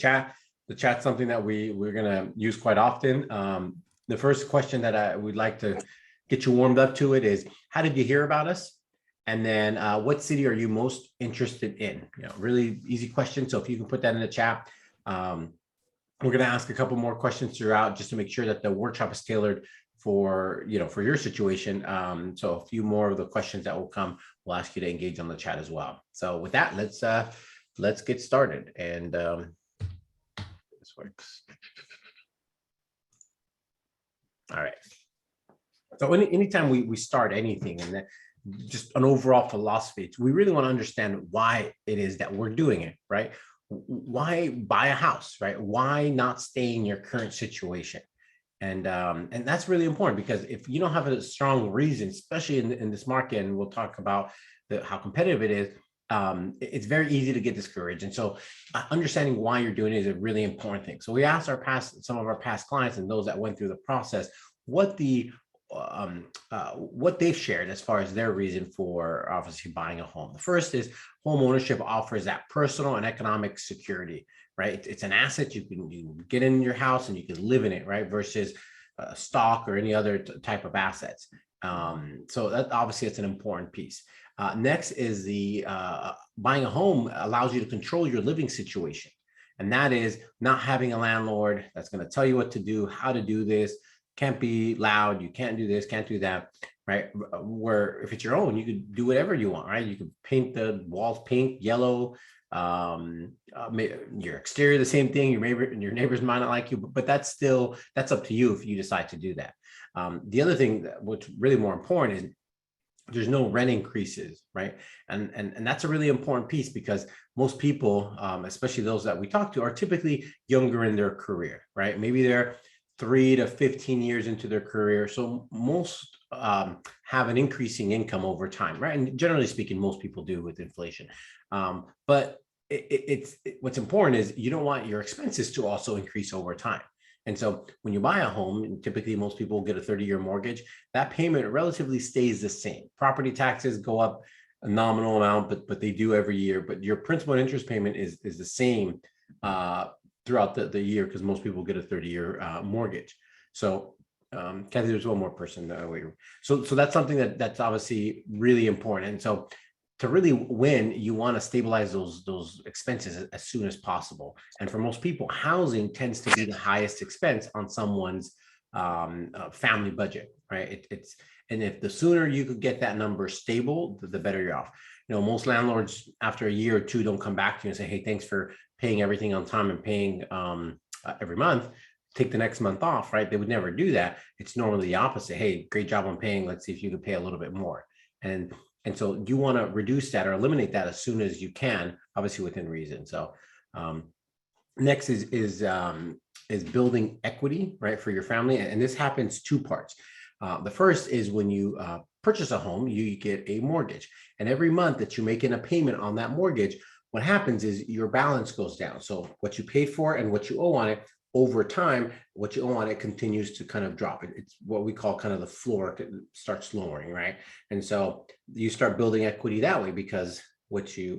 chat. The chat's something that we're gonna use quite often. The first question that I would like to get you warmed up to it is, how did you hear about us? And then what city are you most interested in? Really easy question. So if you can put that in the chat. We're going to ask a couple more questions throughout just to make sure that the workshop is tailored for your situation. So a few more of the questions that will come, we'll ask you to engage on the chat as well. So with that, let's get started. And this works. All right. So anytime we start anything, and just an overall philosophy, we really want to understand why it is that we're doing it, right? Why buy a house, right? Why not stay in your current situation? And that's really important, because if you don't have a strong reason, especially in this market, and we'll talk about how competitive it is, it's very easy to get discouraged. And so understanding why you're doing it is a really important thing. So we asked some of our past clients and those that went through the process, what they've shared as far as their reason for obviously buying a home. The first is home ownership offers that personal and economic security, right? It's an asset. You can get in your house and you can live in it, right? Versus stock or any other type of assets. So that obviously it's an important piece. Next is the buying a home allows you to control your living situation. And that is not having a landlord that's going to tell you what to do, how to do this. Can't be loud, you can't do this, can't do that, right? Where if it's your own, you could do whatever you want, right? You could paint the walls pink, yellow, your exterior the same thing. Your neighbors might not like you, but that's up to you if you decide to do that. The other thing what's really more important is there's no rent increases, right? And that's a really important piece, because most people, especially those that we talk to, are typically younger in their career, right? Maybe they're 3 to 15 years into their career. So most have an increasing income over time, right? And generally speaking, most people do with inflation. But what's important is you don't want your expenses to also increase over time. And so when you buy a home, typically most people get a 30-year mortgage, that payment relatively stays the same. Property taxes go up a nominal amount, but they do every year. But your principal and interest payment is the same throughout the year, because most people get a 30-year mortgage. So Kathy, there's one more person. So that's something that's obviously really important. And so to really win, you want to stabilize those expenses as soon as possible. And for most people, housing tends to be the highest expense on someone's family budget, right? And if the sooner you could get that number stable, the better you're off. Most landlords after a year or two don't come back to you and say, hey, thanks for paying everything on time and paying every month. Take the next month off, right? They would never do that. It's normally the opposite. Hey, great job on paying. Let's see if you can pay a little bit more. And so you want to reduce that or eliminate that as soon as you can, obviously within reason. So next is building equity, right, for your family. And this happens two parts. The first is when you purchase a home, you get a mortgage. And every month that you make in a payment on that mortgage, what happens is your balance goes down. So what you paid for and what you owe on it, over time, what you owe on it continues to kind of drop. It's what we call kind of the floor starts lowering, right? And so you start building equity that way, because what you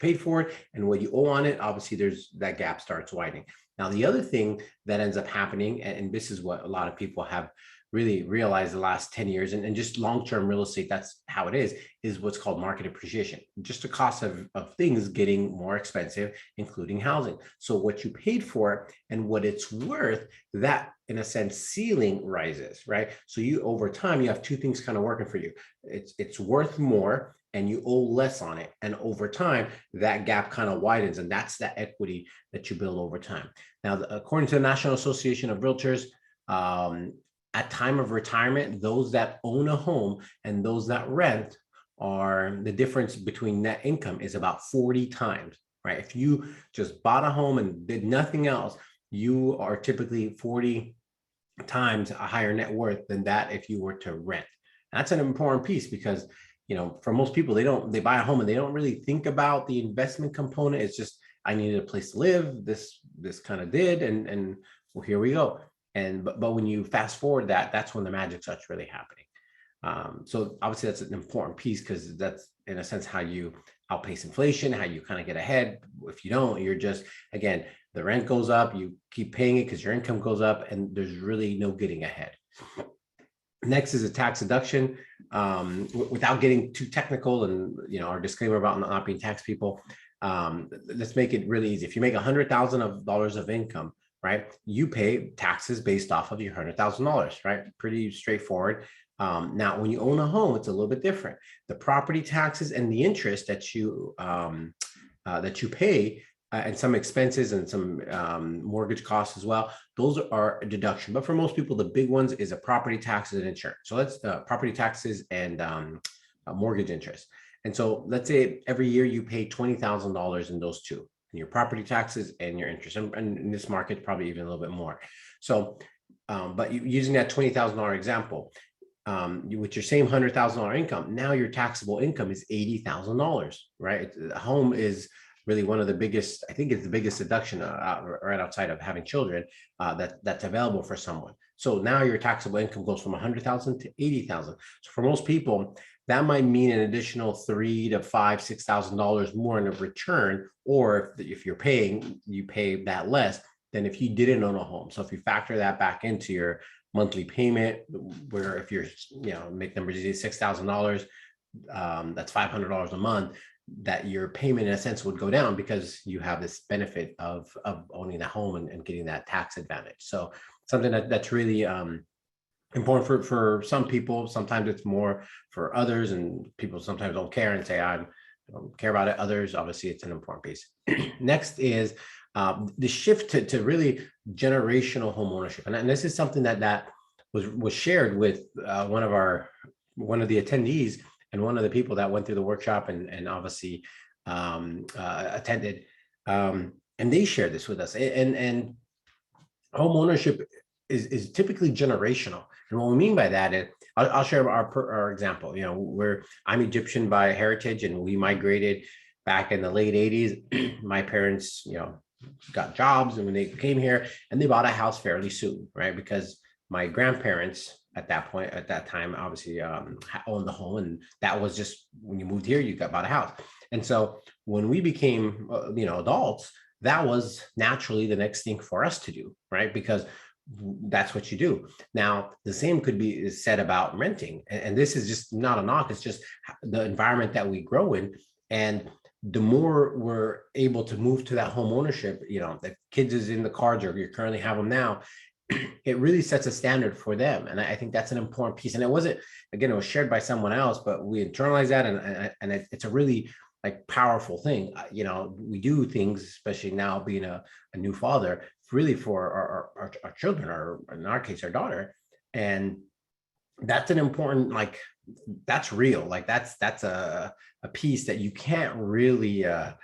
paid for it and what you owe on it, obviously there's that gap starts widening. Now, the other thing that ends up happening, and this is what a lot of people have really realized the last 10 years, and just long-term real estate, that's how it is what's called market appreciation. Just the cost of things getting more expensive, including housing. So what you paid for and what it's worth, that in a sense ceiling rises, right? So you over time, you have two things kind of working for you. It's worth more and you owe less on it. And over time, that gap kind of widens, and that's that equity that you build over time. Now, according to the National Association of Realtors, at time of retirement, those that own a home and those that rent, are the difference between net income is about 40 times, right? If you just bought a home and did nothing else, you are typically 40 times a higher net worth than that if you were to rent. That's an important piece, because for most people, they buy a home and they don't really think about the investment component. It's just, I needed a place to live. This kind of did, and well, here we go. But when you fast forward that's when the magic starts really happening. So obviously that's an important piece, because that's in a sense how you outpace inflation, how you kind of get ahead. If you don't, you're just, again, The rent goes up, you keep paying it because your income goes up, and there's really no getting ahead. Next is a tax deduction. Without getting too technical, and our disclaimer about not being tax people, let's make it really easy. If you make $100,000 of income, right, you pay taxes based off of your $100,000, right? Pretty straightforward. Now, when you own a home, it's a little bit different. The property taxes and the interest that you pay, and some expenses and some mortgage costs as well, those are a deduction. But for most people, the big ones is a property taxes and insurance. So let's property taxes and mortgage interest. And so let's say every year you pay $20,000 in those two, your property taxes and your interest. And in this market, probably even a little bit more. So, but using that $20,000 example, with your same $100,000 income, now your taxable income is $80,000, right? The home is really one of the biggest, I think it's the biggest deduction right outside of having children that's available for someone. So now your taxable income goes from 100,000 to 80,000. So for most people, that might mean an additional $3,000 to $5,000, $6,000 more in a return, or if you're paying, you pay that less than if you didn't own a home. So if you factor that back into your monthly payment, where if you're, make numbers easy, $6,000, that's $500 a month, that your payment in a sense would go down because you have this benefit of owning a home and getting that tax advantage. So something that's really important for some people. Sometimes it's more for others, and people sometimes don't care and say, I don't care about it. Others, obviously, it's an important piece. Next is the shift to really generational home ownership. And this is something that was shared with one of the attendees, and one of the people that went through the workshop and obviously attended, and they shared this with us. And home ownership is typically generational. And what we mean by that is, I'll share our example. I'm Egyptian by heritage, and we migrated back in the late 80s. My parents, got jobs, and when they came here, and they bought a house fairly soon, right? Because my grandparents at that time, obviously owned the home, and that was just when you moved here, you bought a house. And so when we became, adults, that was naturally the next thing for us to do, right? Because that's what you do. Now, the same could be said about renting, and this is just not a knock. It's just the environment that we grow in, and the more we're able to move to that home ownership, the kids is in the cards, or you currently have them now, it really sets a standard for them. And I think that's an important piece. And it wasn't, again, it was shared by someone else, but we internalize that. And it's a really powerful thing. We do things, especially now being a new father, really for our children, or in our case, our daughter. And that's an important, that's real. That's a piece that you can't really, I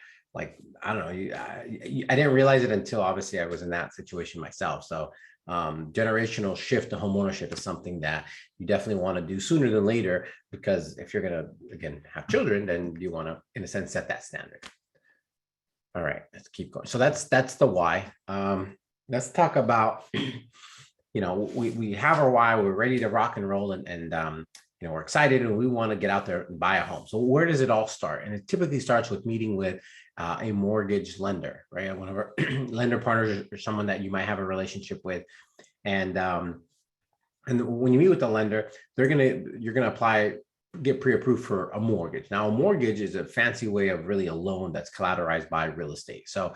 don't know, I didn't realize it until obviously I was in that situation myself. So generational shift to home ownership is something that you definitely want to do sooner than later, because if you're going to, again, have children, then you want to, in a sense, set that standard. All right, let's keep going. So that's the why. Let's talk about, we have our why, we're ready to rock and roll, and we're excited, and we want to get out there and buy a home. So where does it all start? And it typically starts with meeting with a mortgage lender, right? One of our lender partners, or someone that you might have a relationship with. And when you meet with the lender, you're gonna get pre-approved for a mortgage. Now, a mortgage is a fancy way of really a loan that's collateralized by real estate. So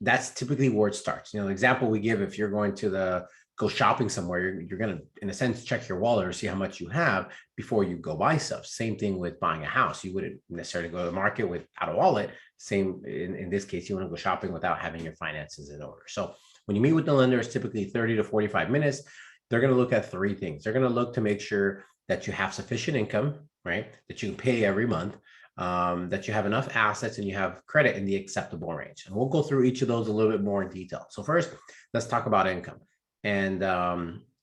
that's typically where it starts. The example we give, if you're going to go shopping somewhere, you're going to, in a sense, check your wallet or see how much you have before you go buy stuff. Same thing with buying a house. You wouldn't necessarily go to the market without a wallet. Same in this case, you want to go shopping without having your finances in order. So when you meet with the lender, it's typically 30 to 45 minutes. They're going to look at three things. They're going to look to make sure that you have sufficient income, right? That you can pay every month, that you have enough assets, and you have credit in the acceptable range. And we'll go through each of those a little bit more in detail. So first, let's talk about income. And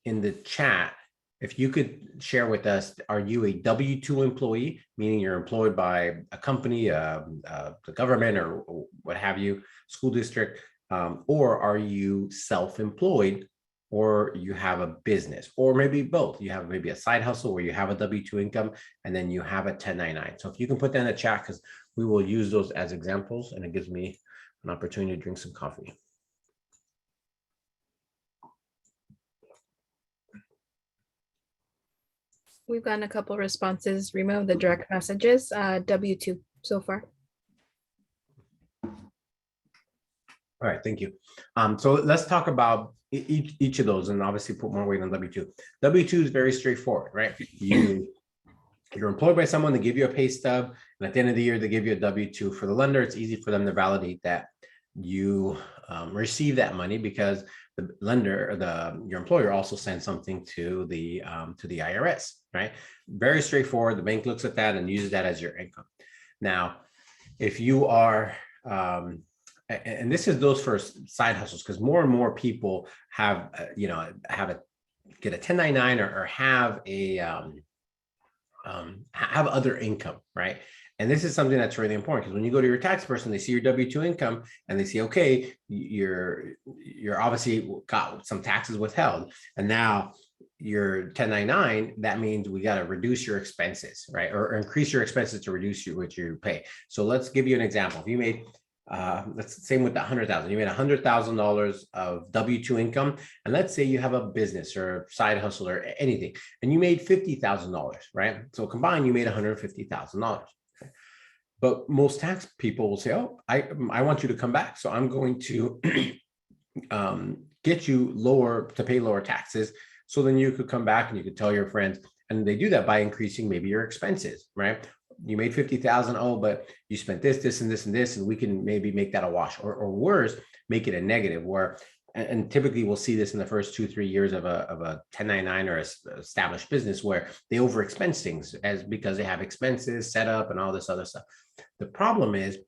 in the chat, if you could share with us, are you a W-2 employee, meaning you're employed by a company, the government, or what have you, school district, or are you self-employed, or you have a business, or maybe both? You have maybe a side hustle where you have a W-2 income, and then you have a 1099. So if you can put that in the chat, because we will use those as examples, and it gives me an opportunity to drink some coffee. We've gotten a couple responses. Remove the direct messages, W-2 so far. All right, thank you. So let's talk about each of those, and obviously put more weight on W-2. W-2 is very straightforward, right? You're employed by someone, they give you a pay stub, and at the end of the year, they give you a W-2. For the lender, it's easy for them to validate that you receive that money because the lender or your employer also sends something to the IRS, right? Very straightforward. The bank looks at that and uses that as your income. Now, if you are and this is those for side hustles, because more and more people have get a 1099 or have a have other income, right? And this is something that's really important, because when you go to your tax person, they see your W-2 income and they see, okay, you're obviously got some taxes withheld, and now your 1099, that means we got to reduce your expenses, right? Or increase your expenses to reduce what you pay. So let's give you an example. If you made let's same with the 100,000. You made $100,000 of W-2 income, and let's say you have a business or side hustle or anything, and you made $50,000, right? So combined, you made $150,000. But most tax people will say, "Oh, I want you to come back, so I'm going to get you to pay lower taxes, so then you could come back and you could tell your friends." And they do that by increasing maybe your expenses, right? You made 50,000. Oh, but you spent this, this, and this, and this, and we can maybe make that a wash, or worse, make it a negative. And typically we'll see this in the first 2-3 years of a 1099 or established business, where they over expense things because they have expenses set up and all this other stuff. The problem is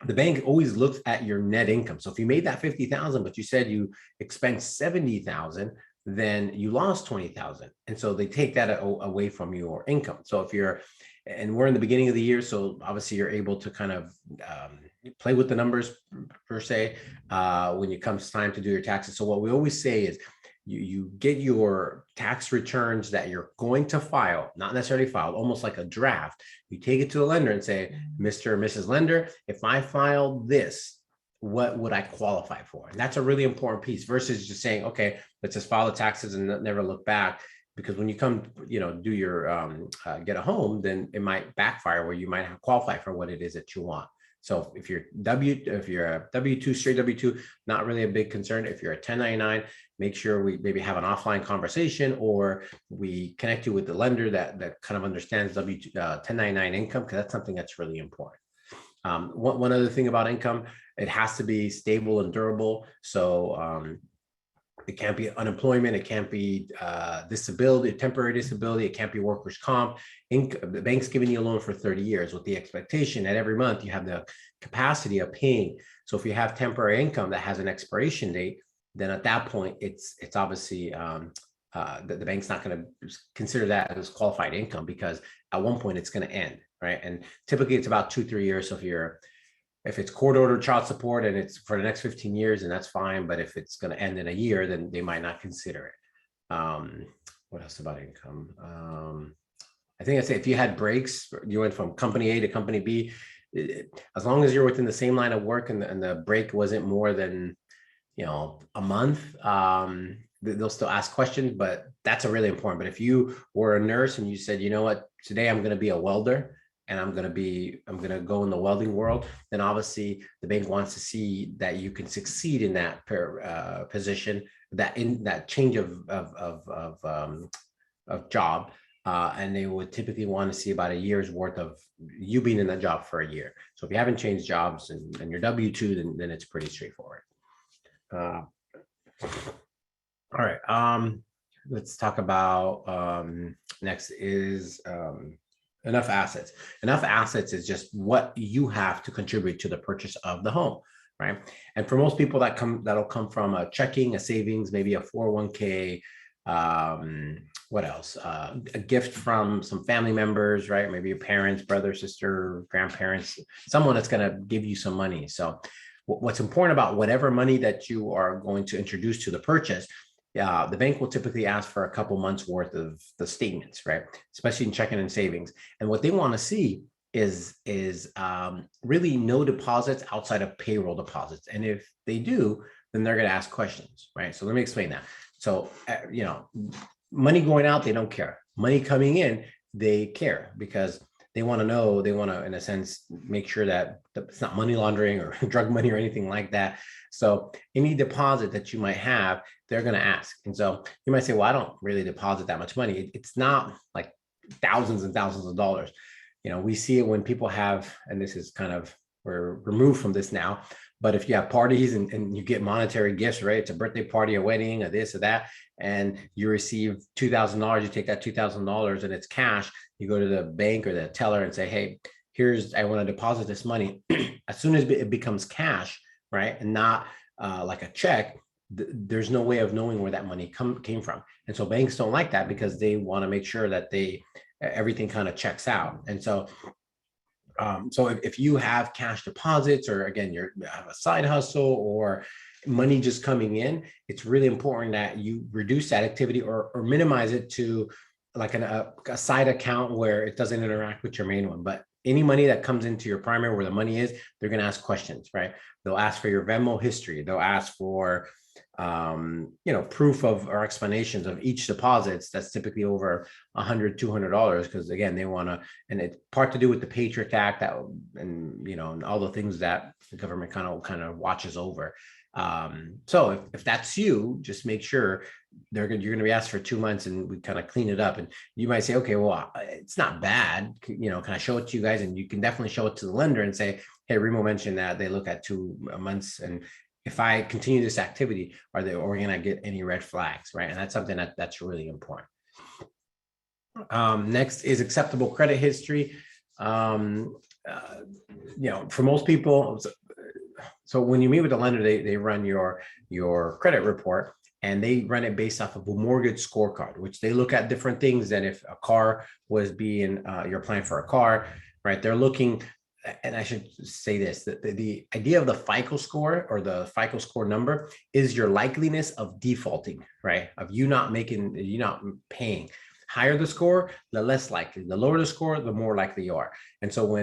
the bank always looks at your net income. So if you made that 50,000, but you said you expensed 70,000, then you lost 20,000. And so they take that away from your income. So and we're in the beginning of the year, so obviously you're able to kind of play with the numbers per se when it comes time to do your taxes. So what we always say is you get your tax returns that you're going to file, not necessarily filed, almost like a draft. You take it to the lender and say, Mr. or Mrs. Lender, if I filed this, what would I qualify for? And that's a really important piece, versus just saying, okay, let's just file the taxes and never look back. Because when you come, do your get a home, then it might backfire, where you might qualify for what it is that you want. So if you're a W-2, straight W-2, not really a big concern. If you're a 1099, make sure we maybe have an offline conversation, or we connect you with the lender that kind of understands 1099 income, because that's something that's really important. One other thing about income, it has to be stable and durable. So it can't be unemployment. It can't be disability, temporary disability. It can't be workers' comp. The bank's giving you a loan for 30 years with the expectation that every month you have the capacity of paying. So if you have temporary income that has an expiration date, then at that point, it's obviously the bank's not going to consider that as qualified income, because at one point it's going to end, right? And typically it's about 2-3 years. So if it's court-ordered child support and it's for the next 15 years, then that's fine. But if it's going to end in a year, then they might not consider it. What else about income? I think I'd say if you had breaks, you went from company A to company B, as long as you're within the same line of work and the break wasn't more than, a month, they'll still ask questions, but that's a really important. But if you were a nurse and you said, you know what, today I'm going to be a welder, and I'm going to go in the welding world, then obviously the bank wants to see that you can succeed in that position, that in that change of job, and they would typically want to see about a year's worth of you being in that job for a year. So if you haven't changed jobs and you're W-2, then it's pretty straightforward. All right. Let's talk about next is enough assets. Enough assets is just what you have to contribute to the purchase of the home, right? And for most people, that'll come from a checking, a savings, maybe a 401k. What else? A gift from some family members, right? Maybe your parents, brother, sister, grandparents, someone that's going to give you some money. So what's important about whatever money that you are going to introduce to the purchase, the bank will typically ask for a couple months worth of the statements, right? Especially in checking and savings. And what they want to see is really no deposits outside of payroll deposits. And if they do, then they're going to ask questions, right? So let me explain that. So, money going out, they don't care. Money coming in, they care because they want to know, they want to, in a sense, make sure that it's not money laundering or drug money or anything like that. So any deposit that you might have, they're going to ask. And so you might say, well, I don't really deposit that much money. It's not like thousands and thousands of dollars. We see it when people have, and this is kind of, we're removed from this now, but if you have parties and you get monetary gifts, right? It's a birthday party, a wedding, or this or that, and you receive $2,000, you take that $2,000 and it's cash, you go to the bank or the teller and say, hey, I want to deposit this money. As soon as it becomes cash, right? And not like a check, there's no way of knowing where that money came from. And so banks don't like that because they want to make sure that everything kind of checks out. And so if you have cash deposits, or again, you have a side hustle or money just coming in, it's really important that you reduce that activity or minimize it to like a side account where it doesn't interact with your main one. But any money that comes into your primary where the money is, they're going to ask questions, right? They'll ask for your Venmo history. They'll ask for proof of or explanations of each deposits that's typically over $100, $200, because again, they want to, and it's part to do with the Patriot Act and all the things that the government kind of watches over. So if that's you, just make sure you're going to be asked for 2 months and we kind of clean it up. And you might say, okay, well, it's not bad. Can I show it to you guys? And you can definitely show it to the lender and say, hey, Remo mentioned that they look at 2 months. And if I continue this activity, are we going to get any red flags, right? And that's something that's really important. Next is acceptable credit history. For most people, so when you meet with the lender, they run your credit report, and they run it based off of a mortgage scorecard, which they look at different things than if a car was being, you're applying for a car, right? They're looking, and I should say this, that the idea of the FICO score or the FICO score number is your likeliness of defaulting, right? Of you not paying. Higher the score, the less likely. The lower the score, the more likely you are. And so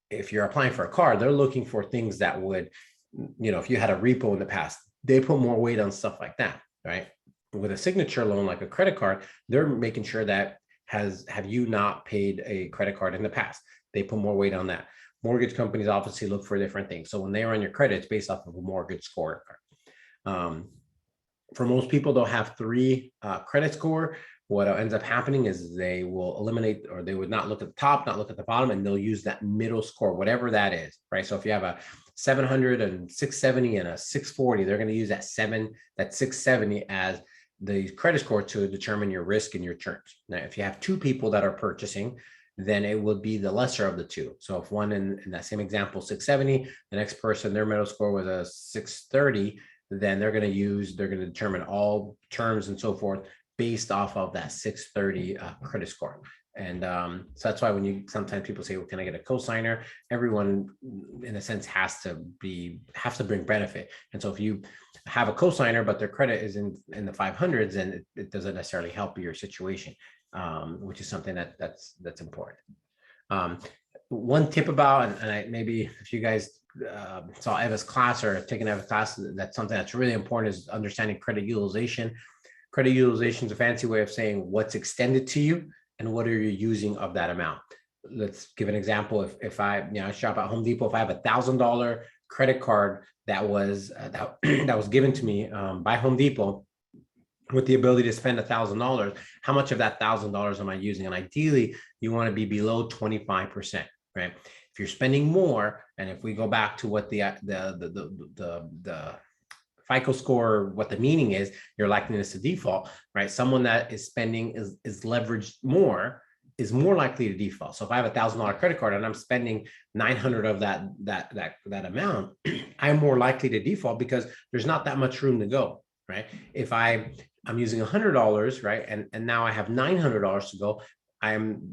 if you're applying for a car, they're looking for things that would, if you had a repo in the past, they put more weight on stuff like that, right? With a signature loan, like a credit card, they're making sure that have you not paid a credit card in the past? They put more weight on that. Mortgage companies obviously look for different things. So when they run your credit, it's based off of a mortgage score. For most people, they'll have 3 credit score. What ends up happening is they will eliminate, or they would not look at the top, not look at the bottom, and they'll use that middle score, whatever that is, right? So if you have a 700 and 670 and a 640, they're going to use that 670 as the credit score to determine your risk and your terms. Now, if you have 2 people that are purchasing, then it will be the lesser of the 2. So if one in that same example, 670, the next person, their middle score was a 630, then they're going to determine all terms and so forth based off of that 630 credit score. And so that's why sometimes people say, well, can I get a cosigner? Everyone in a sense has to bring benefit. And so if you have a cosigner, but their credit is in the 500s, then it doesn't necessarily help your situation, which is something that's important. One tip about, and maybe if you guys saw Eva's class or taken Eva's class, that's something that's really important, is understanding credit utilization. Credit utilization is a fancy way of saying what's extended to you and what are you using of that amount. Let's give an example. If I shop at Home Depot, if I have $1,000 credit card that was given to me by Home Depot with the ability to spend $1,000, how much of that $1,000 am I using? And ideally, you want to be below 25%, right? If you're spending more, and if we go back to what the FICO score, what the meaning is, your likeliness to default, right? Someone that is spending is leveraged more is more likely to default. So if I have $1,000 credit card and I'm spending 900 of that amount, I'm more likely to default because there's not that much room to go, right? If I'm using $100, right, and now I have $900 to go,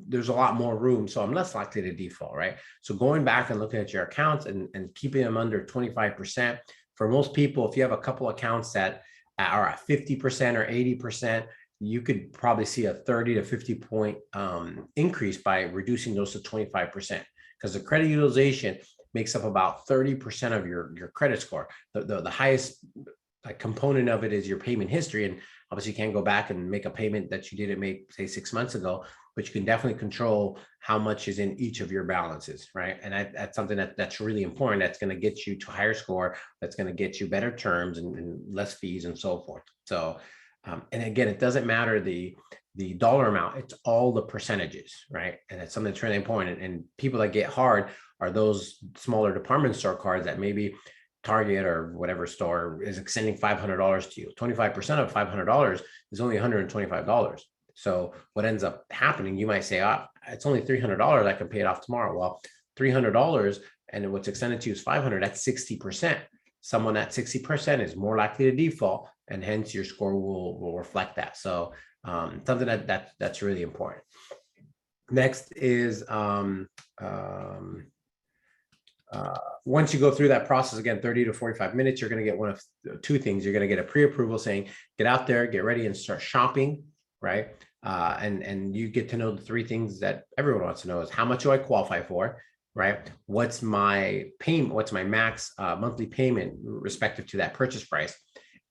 there's a lot more room, so I'm less likely to default, right? So going back and looking at your accounts and keeping them under 25%. For most people, if you have a couple accounts that are at 50% or 80%, you could probably see a 30 to 50 point increase by reducing those to 25%. because the credit utilization makes up about 30% of your credit score. The highest like component of it is your payment history. And obviously you can't go back and make a payment that you didn't make, say 6 months ago, but you can definitely control how much is in each of your balances, right? And that's something that's really important. That's going to get you to a higher score. That's going to get you better terms and less fees and so forth. So, and again, it doesn't matter the dollar amount, it's all the percentages, right? And it's something that's really important. And people that get hard are those smaller department store cards that maybe Target or whatever store is extending $500 to you. 25% of $500 is only $125. So what ends up happening, you might say, it's only $300. I can pay it off tomorrow. Well, $300 and what's extended to you is 500. That's 60%. Someone at 60% is more likely to default, and hence your score will reflect that. So something that's really important. Next is once you go through that process, again, 30 to 45 minutes, you're going to get one of two things. You're going to get a pre-approval saying, get out there, get ready and start shopping, right? And you get to know the three things that everyone wants to know is how much do I qualify for, right? What's my payment? What's my max monthly payment respective to that purchase price?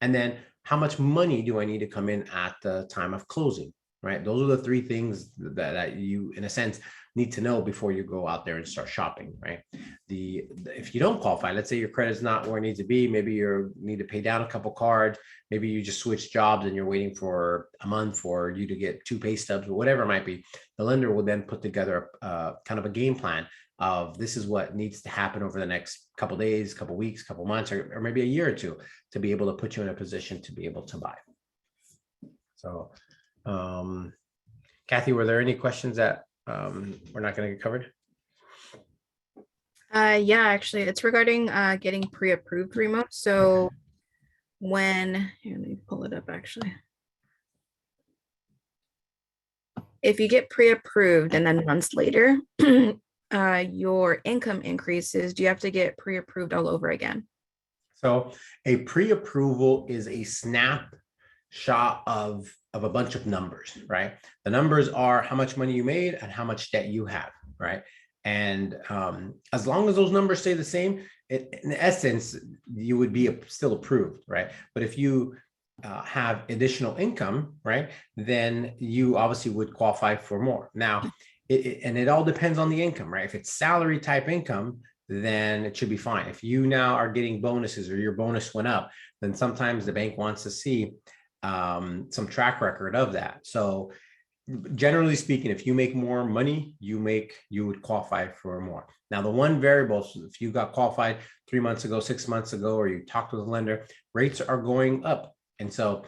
And then how much money do I need to come in at the time of closing, right? Those are the three things that you, in a sense, need to know before you go out there and start shopping, right? If you don't qualify, let's say your credit is not where it needs to be, maybe you need to pay down a couple cards, maybe you just switch jobs and you're waiting for a month for you to get 2 pay stubs or whatever it might be. The lender will then put together kind of a game plan of this is what needs to happen over the next couple days, couple weeks, couple months, or maybe a year or two to be able to put you in a position to be able to buy. So, Kathy, were there any questions that we're not going to get covered? Yeah, actually, it's regarding getting pre-approved remote. So here, let me pull it up actually. If you get pre-approved and then months later, your income increases, do you have to get pre-approved all over again? So a pre-approval is a snapshot of a bunch of numbers, right? The numbers are how much money you made and how much debt you have, right? And as long as those numbers stay the same, in essence, you would be still approved, right? But if you have additional income, right, then you obviously would qualify for more. Now, it all depends on the income, right? If it's salary type income, then it should be fine. If you now are getting bonuses or your bonus went up, then sometimes the bank wants to see some track record of that. So generally speaking, if you make more money, you would qualify for more. Now, the one variable, if you got qualified 3 months ago, 6 months ago, or you talked with a lender, rates are going up. And so,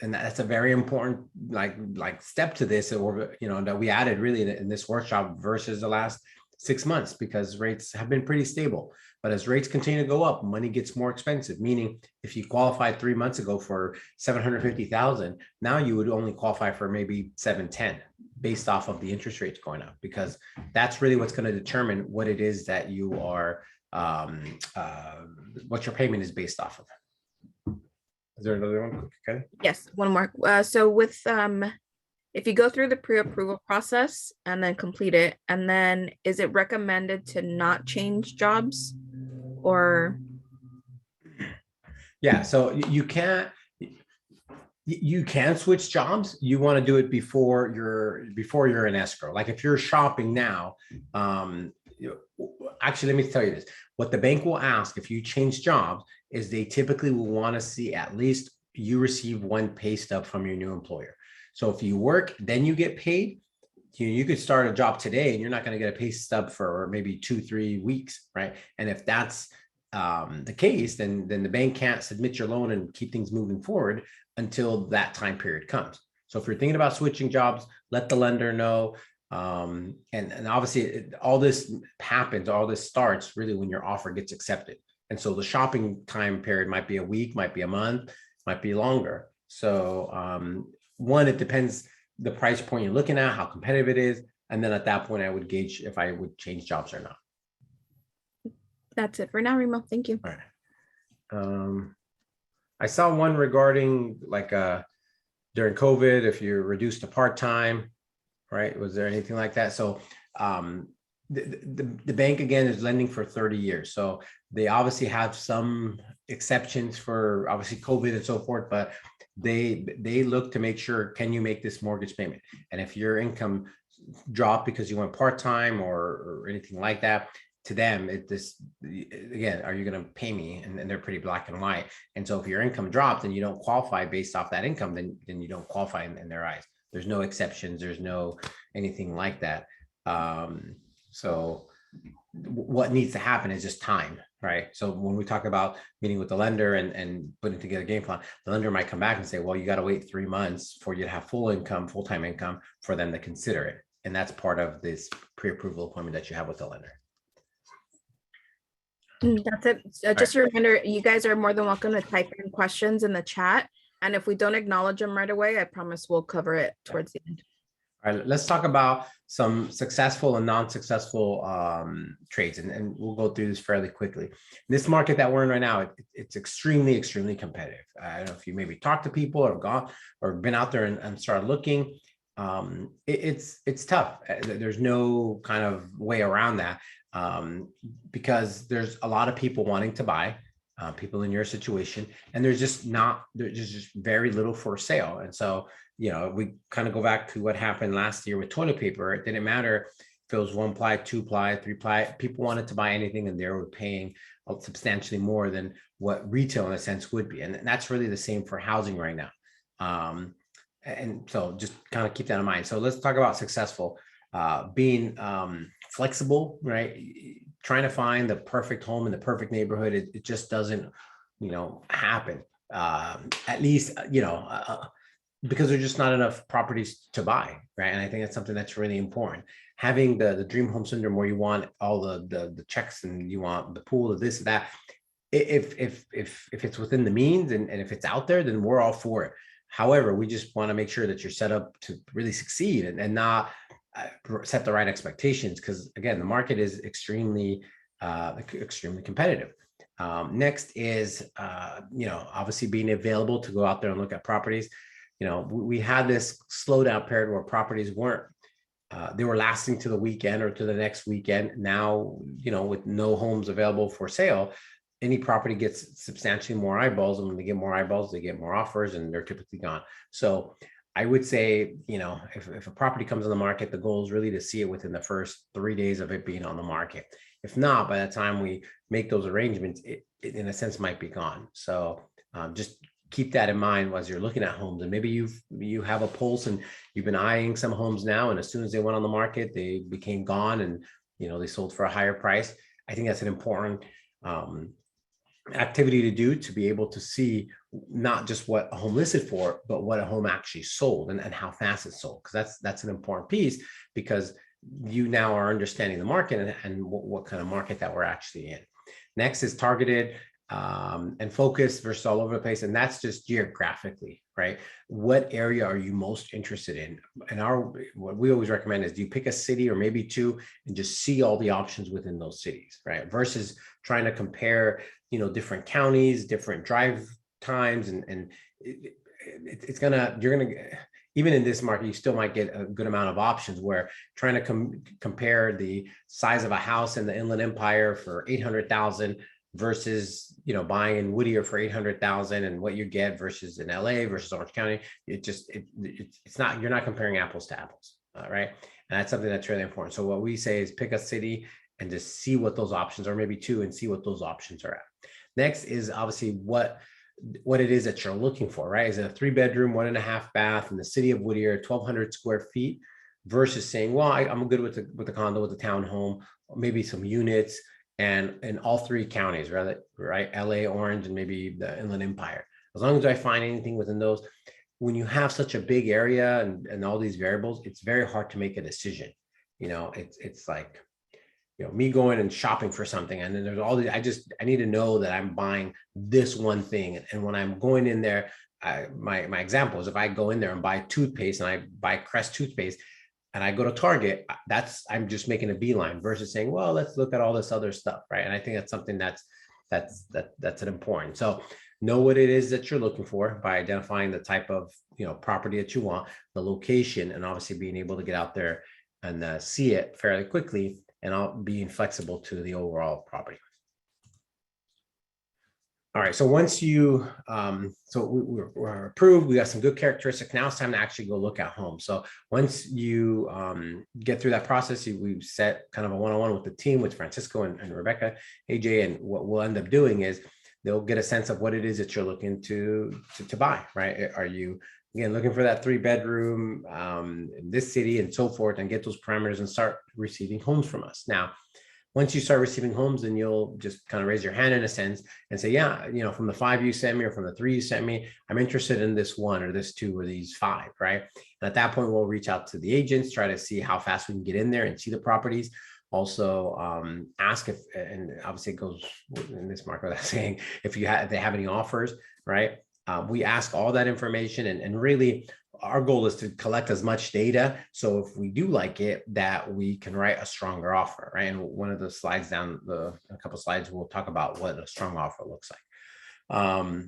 and that's a very important like step to this, or that we added really in this workshop versus the last 6 months, because rates have been pretty stable. But as rates continue to go up, money gets more expensive. Meaning, if you qualified 3 months ago for 750,000, now you would only qualify for maybe 710, based off of the interest rates going up, because that's really what's going to determine what it is that you are, what your payment is based off of. Is there another one? Okay. Yes, one more. So with if you go through the pre-approval process and then complete it, and then is it recommended to not change jobs, or? Yeah, so you can switch jobs. You want to do it before you're in escrow. Like if you're shopping now, actually, let me tell you this. What the bank will ask if you change jobs is they typically will want to see at least you receive 1 pay stub from your new employer. So if you work, then you get paid. You could start a job today and you're not going to get a pay stub for maybe 2-3 weeks, right? And if that's the case, then the bank can't submit your loan and keep things moving forward until that time period comes. So if you're thinking about switching jobs, let the lender know. And obviously all this starts really when your offer gets accepted. And so the shopping time period might be a week, might be a month, might be longer. So one, it depends the price point you're looking at, how competitive it is. And then at that point, I would gauge if I would change jobs or not. That's it for now, Remo. Thank you. All right. I saw one regarding during COVID, if you're reduced to part-time, right? Was there anything like that? So the bank again is lending for 30 years. So they obviously have some exceptions for obviously COVID and so forth, but they look to make sure, can you make this mortgage payment? And if your income drop because you went part-time or anything like that, to them, this again, are you going to pay me? And they're pretty black and white. And so if your income drops and you don't qualify based off that income, then you don't qualify in their eyes. There's no exceptions. There's no anything like that. So what needs to happen is just time, right? So when we talk about meeting with the lender and putting together a game plan, the lender might come back and say, well, you got to wait 3 months for you to have full-time income for them to consider it. And that's part of this pre-approval appointment that you have with the lender. That's it. Just a reminder, you guys are more than welcome to type in questions in the chat. And if we don't acknowledge them right away, I promise we'll cover it towards the end. All right, let's talk about some successful and non-successful trades, and we'll go through this fairly quickly. This market that we're in right now, it's extremely, extremely competitive. I don't know if you maybe talked to people or gone or been out there and started looking. It's tough. There's no kind of way around that, because there's a lot of people wanting to buy, people in your situation, and there's just very little for sale. And so, we kind of go back to what happened last year with toilet paper. It didn't matter if it was 1-ply, 2-ply, 3-ply. People wanted to buy anything, and they were paying substantially more than what retail in a sense would be. And that's really the same for housing right now. And so just kind of keep that in mind. So let's talk about successful, being flexible, right? Trying to find the perfect home in the perfect neighborhood. It just doesn't, happen. At least, because there's just not enough properties to buy, right? And I think that's something that's really important. Having the dream home syndrome where you want all the checks and you want the pool of this, that. If it's within the means and if it's out there, then we're all for it. However, we just want to make sure that you're set up to really succeed and not set the right expectations, because again, the market is extremely competitive. Next is obviously being available to go out there and look at properties. We had this slowdown period where properties weren't, they were lasting to the weekend or to the next weekend. Now, with no homes available for sale, any property gets substantially more eyeballs, and when they get more eyeballs, they get more offers, and they're typically gone. So I would say, if a property comes on the market, the goal is really to see it within the first 3 days of it being on the market. If not, by the time we make those arrangements, it in a sense might be gone. So just keep that in mind as you're looking at homes, and maybe you have a pulse and you've been eyeing some homes now, and as soon as they went on the market, they became gone, and they sold for a higher price. I think that's an important activity to do, to be able to see not just what a home listed for, but what a home actually sold and how fast it sold, because that's an important piece, because you now are understanding the market and what kind of market that we're actually in. Next is targeted and focused versus all over the place, and that's just geographically, right? What area are you most interested in? And what we always recommend is, do you pick a city or maybe two and just see all the options within those cities, right? Versus trying to compare different counties, different drive times, and you're gonna even in this market, you still might get a good amount of options, where trying to compare the size of a house in the Inland Empire for 800,000 versus buying in Whittier for 800,000, and what you get versus in LA versus Orange County, it's not, you're not comparing apples to apples, right? And that's something that's really important. So what we say is pick a city and just see what those options are, maybe two, and see what those options are at. Next is obviously what it is that you're looking for, right? Is it a 3-bedroom, 1.5 bath in the city of Whittier, 1,200 square feet, versus saying, well, I'm good with the condo, with the townhome, maybe some units, and in all 3 counties, right? LA, Orange, and maybe the Inland Empire. As long as I find anything within those, when you have such a big area and all these variables, it's very hard to make a decision. It's like, me going and shopping for something, and then there's all these, I need to know that I'm buying this one thing. And when I'm going in there, my example is, if I go in there and buy toothpaste, and I buy Crest toothpaste, and I go to Target, I'm just making a beeline, versus saying, well, let's look at all this other stuff, right? And I think that's something that's an important. So know what it is that you're looking for by identifying the type of property that you want, the location, and obviously being able to get out there and see it fairly quickly. and I'll being flexible to the overall property. All right, so once you, we're approved, we got some good characteristics. Now it's time to actually go look at homes. So once you get through that process, we've set kind of a one-on-one with the team, with Francisco and Rebecca, AJ, and what we'll end up doing is they'll get a sense of what it is that you're looking to buy, right? Are you, again, looking for that 3-bedroom in this city and so forth, and get those parameters and start receiving homes from us. Now, once you start receiving homes, then you'll just kind of raise your hand in a sense and say, yeah, you know, from the 5 you sent me or from the 3 you sent me, I'm interested in this 1 or this 2 or these 5, right? And at that point, we'll reach out to the agents, try to see how fast we can get in there and see the properties. Also ask if, and obviously it goes in this market without saying, if they have any offers, right? We ask all that information, and really our goal is to collect as much data. So if we do like it, that we can write a stronger offer, right? And one of the slides down, a couple of slides, we'll talk about what a strong offer looks like.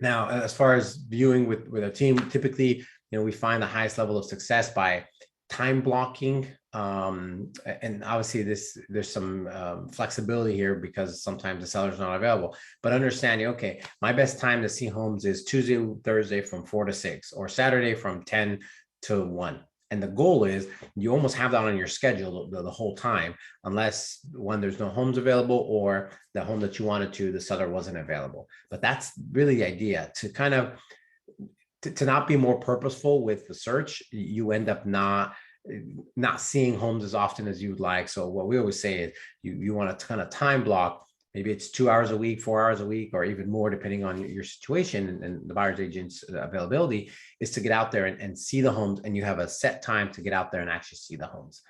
Now, as far as viewing with a team, typically, you know, we find the highest level of success by time blocking. And obviously there's some flexibility here because sometimes the seller's not available, but understanding, okay, my best time to see homes is Tuesday, Thursday from 4 to 6, or Saturday from 10 to 1. And the goal is you almost have that on your schedule the whole time, unless when there's no homes available or the home that you wanted to, the seller wasn't available. But that's really the idea, to kind of to not be more purposeful with the search. You end up not seeing homes as often as you would like. So what we always say is you want to kind of time block. Maybe it's 2 hours a week, 4 hours a week, or even more, depending on your situation and the buyer's agent's availability, is to get out there and see the homes, and you have a set time to get out there and actually see the homes.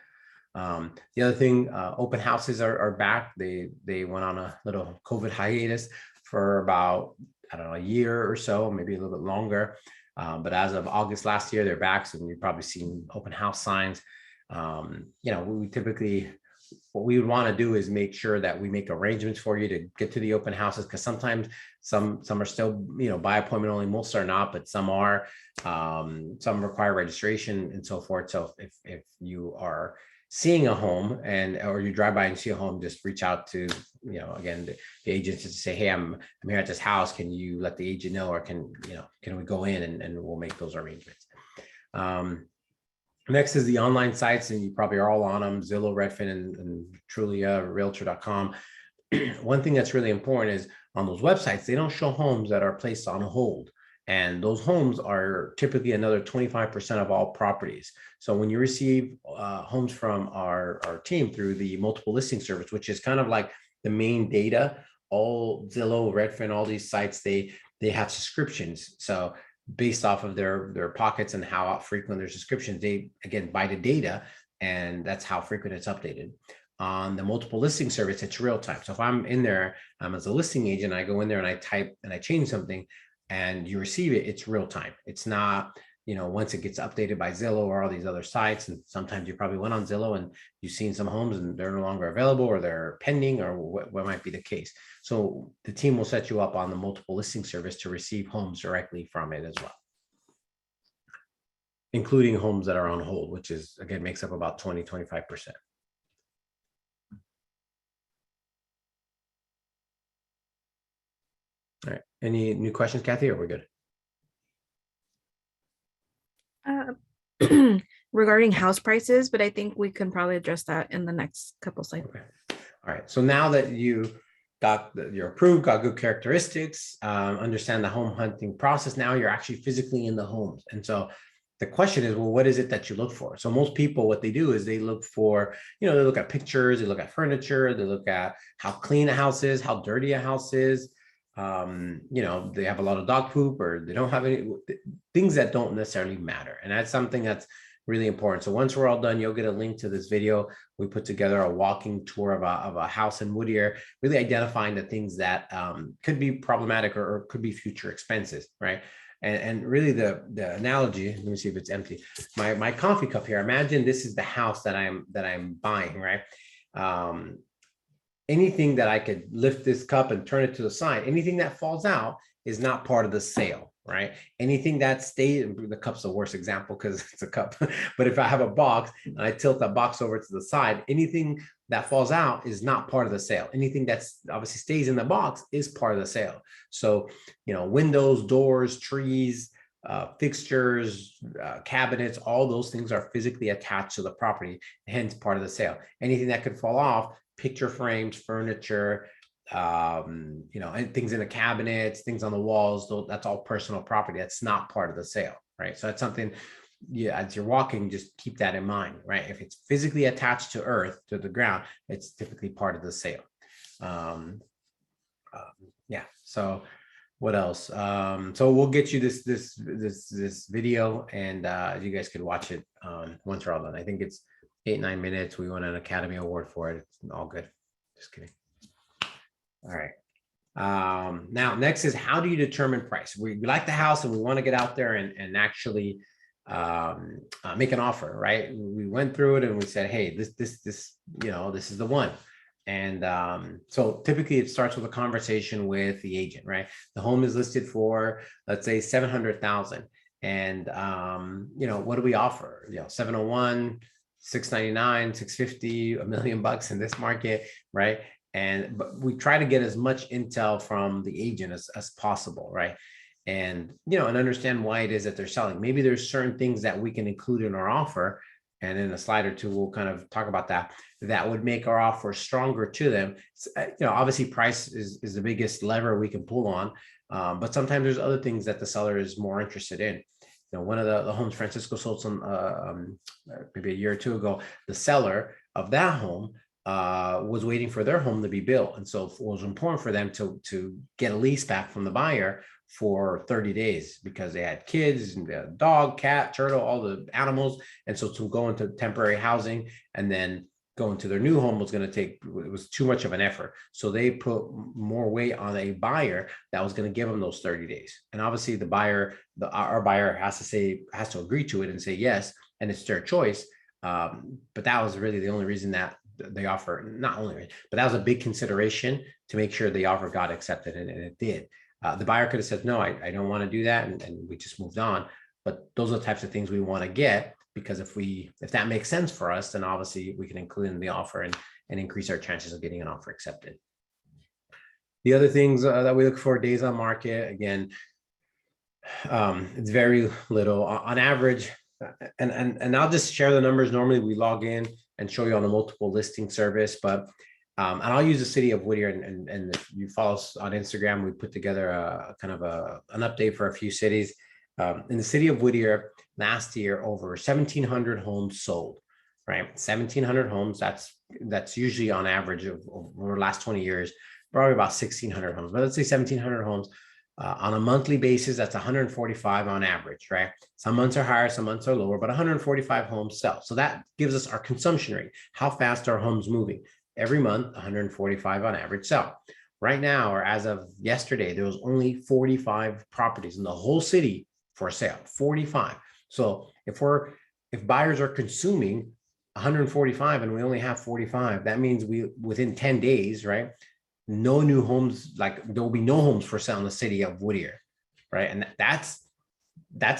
The other thing, open houses are back. They went on a little COVID hiatus for about, I don't know, a year or so, maybe a little bit longer. But as of August last year, they're back. So you've probably seen open house signs. You know, we typically, what we would want to do is make sure that we make arrangements for you to get to the open houses, because sometimes some are still, you know, by appointment only. Most are not, but some are. Some require registration and so forth. So if you are seeing a home or you drive by and see a home, just reach out to, you know, again, the agents to say, hey, I'm here at this house. Can you let the agent know, or can we go in and we'll make those arrangements. Next is the online sites, and you probably are all on them: Zillow, Redfin, and Trulia, Realtor.com. One thing that's really important is on those websites, they don't show homes that are placed on hold. And those homes are typically another 25% of all properties. So when you receive homes from our team through the multiple listing service, which is kind of like the main data, all Zillow, Redfin, all these sites, they have subscriptions. So based off of their pockets and how frequent their subscriptions, they again buy the data, and that's how frequent it's updated. On the multiple listing service, it's real time. So if I'm in there, as a listing agent, I go in there and I type and I change something, and you receive it, it's real time. It's not, you know, once it gets updated by Zillow or all these other sites, and sometimes you probably went on Zillow and you've seen some homes and they're no longer available, or they're pending, or what might be the case. So the team will set you up on the multiple listing service to receive homes directly from it as well, including homes that are on hold, which is, again, makes up about 20-25%. All right. Any new questions, Kathy, or we're good? Regarding house prices, but I think we can probably address that in the next couple slides. Okay. All right. So now that you're approved, got good characteristics, understand the home hunting process, now you're actually physically in the homes. And so the question is, well, what is it that you look for? So most people, what they do is they look for, they look at pictures, they look at furniture, they look at how clean a house is, how dirty a house is. They have a lot of dog poop, or they don't have any things that don't necessarily matter. And that's something that's really important. So once we're all done, you'll get a link to this video. We put together a walking tour of a house in Whittier, really identifying the things that could be problematic or could be future expenses, right? And really the analogy, let me see if it's empty. My coffee cup here, imagine this is the house that I'm buying, right? Anything that I could lift this cup and turn it to the side, anything that falls out is not part of the sale, right? Anything that stays, the cup's the worst example because it's a cup, but if I have a box and I tilt that box over to the side, anything that falls out is not part of the sale. Anything that's obviously stays in the box is part of the sale. So, windows, doors, trees, fixtures, cabinets, all those things are physically attached to the property, hence part of the sale. Anything that could fall off, picture frames, furniture, and things in the cabinets, things on the walls, that's all personal property. That's not part of the sale, right? So that's something, as you're walking, just keep that in mind, right? If it's physically attached to earth, to the ground, it's typically part of the sale. Yeah. So what else? So we'll get you this video, and you guys can watch it once we're all done. I think it's 8-9 minutes. We won an Academy Award for it. It's all good. Just kidding. All right. Now, next is, how do you determine price? We like the house and we want to get out there and actually make an offer, right? We went through it and we said, hey, this is the one. And so typically it starts with a conversation with the agent, right? The home is listed for, let's say, 700,000. And what do we offer? 701, 699, 650, $1 million in this market, right? But we try to get as much intel from the agent as possible, right? And understand why it is that they're selling. Maybe there's certain things that we can include in our offer, and in a slide or two we'll kind of talk about that would make our offer stronger to them. Obviously price is the biggest lever we can pull on, but sometimes there's other things that the seller is more interested in. One of the homes Francisco sold maybe a year or two ago, the seller of that home was waiting for their home to be built. And so it was important for them to get a lease back from the buyer for 30 days because they had kids, and a dog, cat, turtle, all the animals. And so to go into temporary housing and then go into their new home was going to take, it was too much of an effort. So they put more weight on a buyer that was going to give them those 30 days. And obviously our buyer has to agree to it and say yes, and it's their choice. But that was really the only reason that they offer, not only, but that was a big consideration to make sure the offer got accepted, and it did. The buyer could have said, no, I don't want to do that. And we just moved on. But those are the types of things we want to get, because if that makes sense for us, then obviously we can include in the offer and increase our chances of getting an offer accepted. The other things that we look for, days on market, again, it's very little on average. And I'll just share the numbers. Normally we log in and show you on a multiple listing service, but and I'll use the city of Whittier, and if you follow us on Instagram, we put together a kind of an update for a few cities. In the city of Whittier last year, over 1,700 homes sold, right? 1,700 homes. That's usually on average over the last 20 years, probably about 1,600 homes, but let's say 1,700 homes. On a monthly basis, that's 145 on average, right? Some months are higher, some months are lower, but 145 homes sell. So that gives us our consumption rate. How fast are homes moving? Every month, 145 on average sell. Right now, or as of yesterday, there was only 45 properties in the whole city for sale, 45. So if buyers are consuming 145 and we only have 45, that means within 10 days, right? No new homes, like there will be no homes for sale in the city of Whittier, right? And that's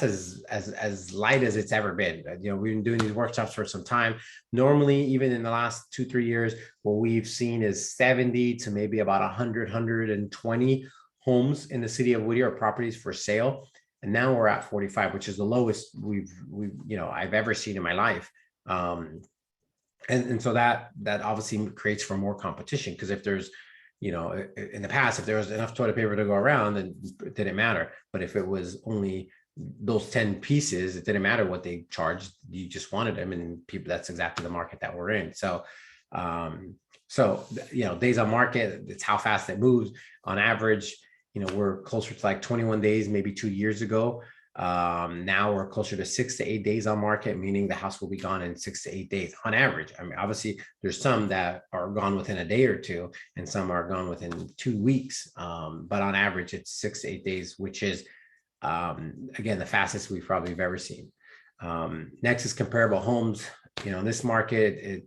as light as it's ever been. We've been doing these workshops for some time. Normally, even in the last 2-3 years, what we've seen is 70 to maybe about 120 homes in the city of Whittier, properties for sale. And now we're at 45, which is the lowest I've ever seen in my life. And so that obviously creates for more competition, because if there's in the past, if there was enough toilet paper to go around, then it didn't matter. But if it was only those 10 pieces, it didn't matter what they charged. You just wanted them, and that's exactly the market that we're in. So, days on market, it's how fast it moves. On average, we're closer to like 21 days, maybe 2 years ago. Now we're closer to 6 to 8 days on market, meaning the house will be gone in 6 to 8 days on average. I mean, obviously there's some that are gone within a day or two, and some are gone within 2 weeks. But on average, it's 6 to 8 days, which is, again, the fastest we've probably ever seen. Next is comparable homes. In this market,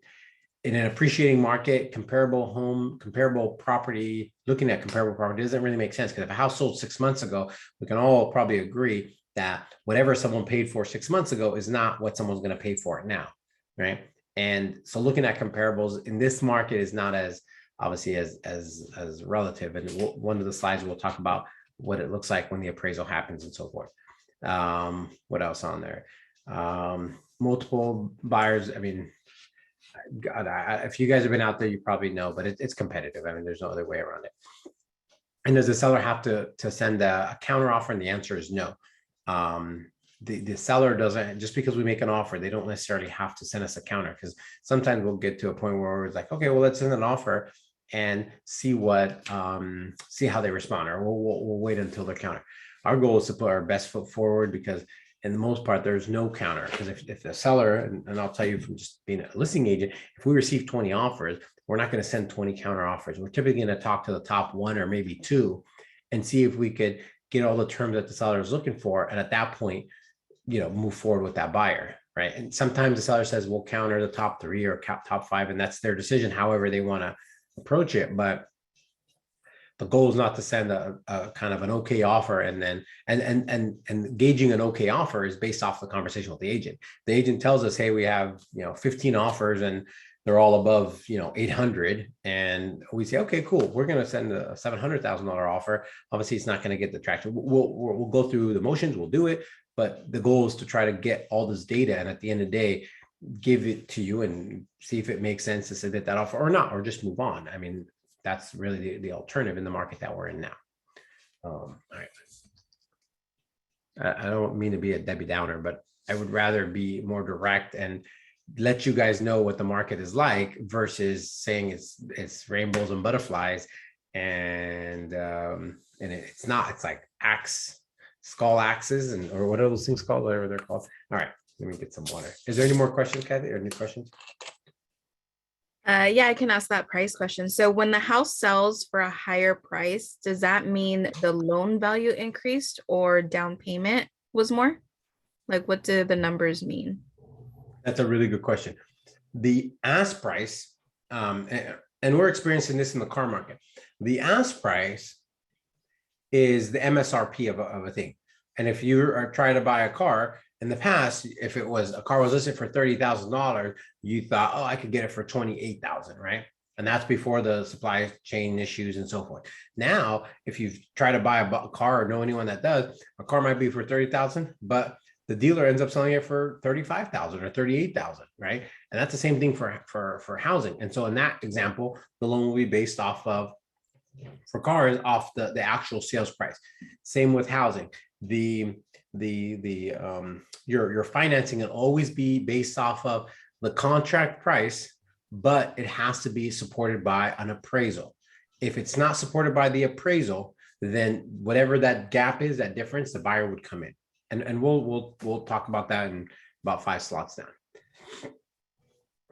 in an appreciating market, comparable property, looking at comparable property doesn't really make sense, because if a house sold 6 months ago, we can all probably agree that whatever someone paid for 6 months ago is not what someone's going to pay for it now, right? And so looking at comparables in this market is not as obviously as relative. And one of the slides we'll talk about what it looks like when the appraisal happens and so forth. What else on there? Multiple buyers. I mean, God, if you guys have been out there, you probably know, but it's competitive. I mean, there's no other way around it. And does the seller have to send a counter offer? And the answer is no. The seller doesn't, just because we make an offer, they don't necessarily have to send us a counter, because sometimes we'll get to a point where it's like, okay, well, let's send an offer and see see how they respond, or we'll wait until the counter. Our goal is to put our best foot forward, because in the most part, there's no counter. Because if the seller, and I'll tell you from just being a listing agent, if we receive 20 offers, we're not going to send 20 counter offers. We're typically going to talk to the top one or maybe two and see if we could get all the terms that the seller is looking for. And at that point, move forward with that buyer, right? And sometimes the seller says, we'll counter the top three or top five, and that's their decision, however they want to approach it. But the goal is not to send a kind of an okay offer, and then and gauging an okay offer is based off the conversation with the agent. The agent tells us, hey, we have 15 offers and they're all above 800, and we say, okay, cool, we're going to send a $700,000 offer. Obviously, it's not going to get the traction. We'll go through the motions, we'll do it, but the goal is to try to get all this data, and at the end of the day, give it to you and see if it makes sense to submit that offer or not, or just move on. I mean, that's really the alternative in the market that we're in now. All right. I don't mean to be a Debbie Downer, but I would rather be more direct and let you guys know what the market is like, versus saying it's rainbows and butterflies, and it's not. It's like skull axes, or what are those things called? Whatever they're called. All right, let me get some water. Is there any more questions, Kathy, or any questions? Yeah, I can ask that price question. So when the house sells for a higher price, does that mean the loan value increased or down payment was more? Like, what do the numbers mean? That's a really good question. The ask price, and we're experiencing this in the car market. The ask price is the MSRP of a thing. And if you are trying to buy a car, in the past, if a car was listed for $30,000, you thought, oh, I could get it for $28,000, right? And that's before the supply chain issues and so forth. Now, if you try to buy a car or know anyone that does, a car might be for $30,000, but the dealer ends up selling it for $35,000 or $38,000, right? And that's the same thing for housing. And so in that example, the loan will be based off of, for cars, off the actual sales price. Same with housing. Your financing will always be based off of the contract price, but it has to be supported by an appraisal. If it's not supported by the appraisal, then whatever that gap is, that difference, the buyer would come in. And we'll talk about that in about 5 slots down.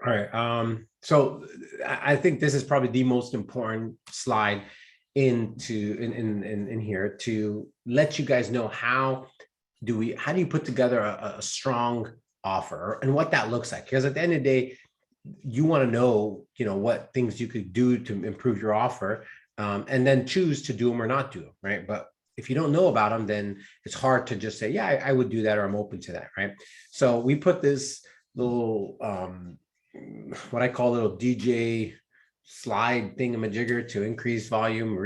All right. So I think this is probably the most important slide in here, to let you guys know how do you put together a strong offer and what that looks like. Because at the end of the day, you want to know, what things you could do to improve your offer, and then choose to do them or not do them, right? But if you don't know about them, then it's hard to just say, yeah, I would do that, or I'm open to that, right? So we put this little, what I call little DJ slide thingamajigger to increase volume,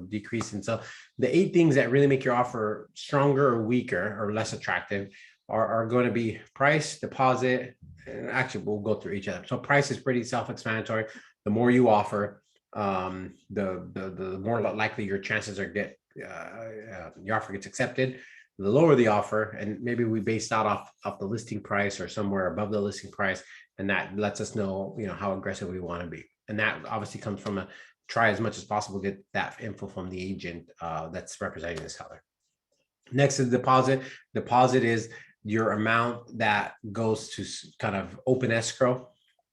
decrease. And so the 8 things that really make your offer stronger or weaker or less attractive are going to be price, deposit, and actually we'll go through each of them. So price is pretty self-explanatory. The more you offer, the more likely your chances are your offer gets accepted. The lower the offer, and maybe we base that off the listing price or somewhere above the listing price, and that lets us know, how aggressive we want to be. And that obviously comes from try as much as possible to get that info from the agent that's representing the seller. Next is deposit. Deposit is your amount that goes to kind of open escrow.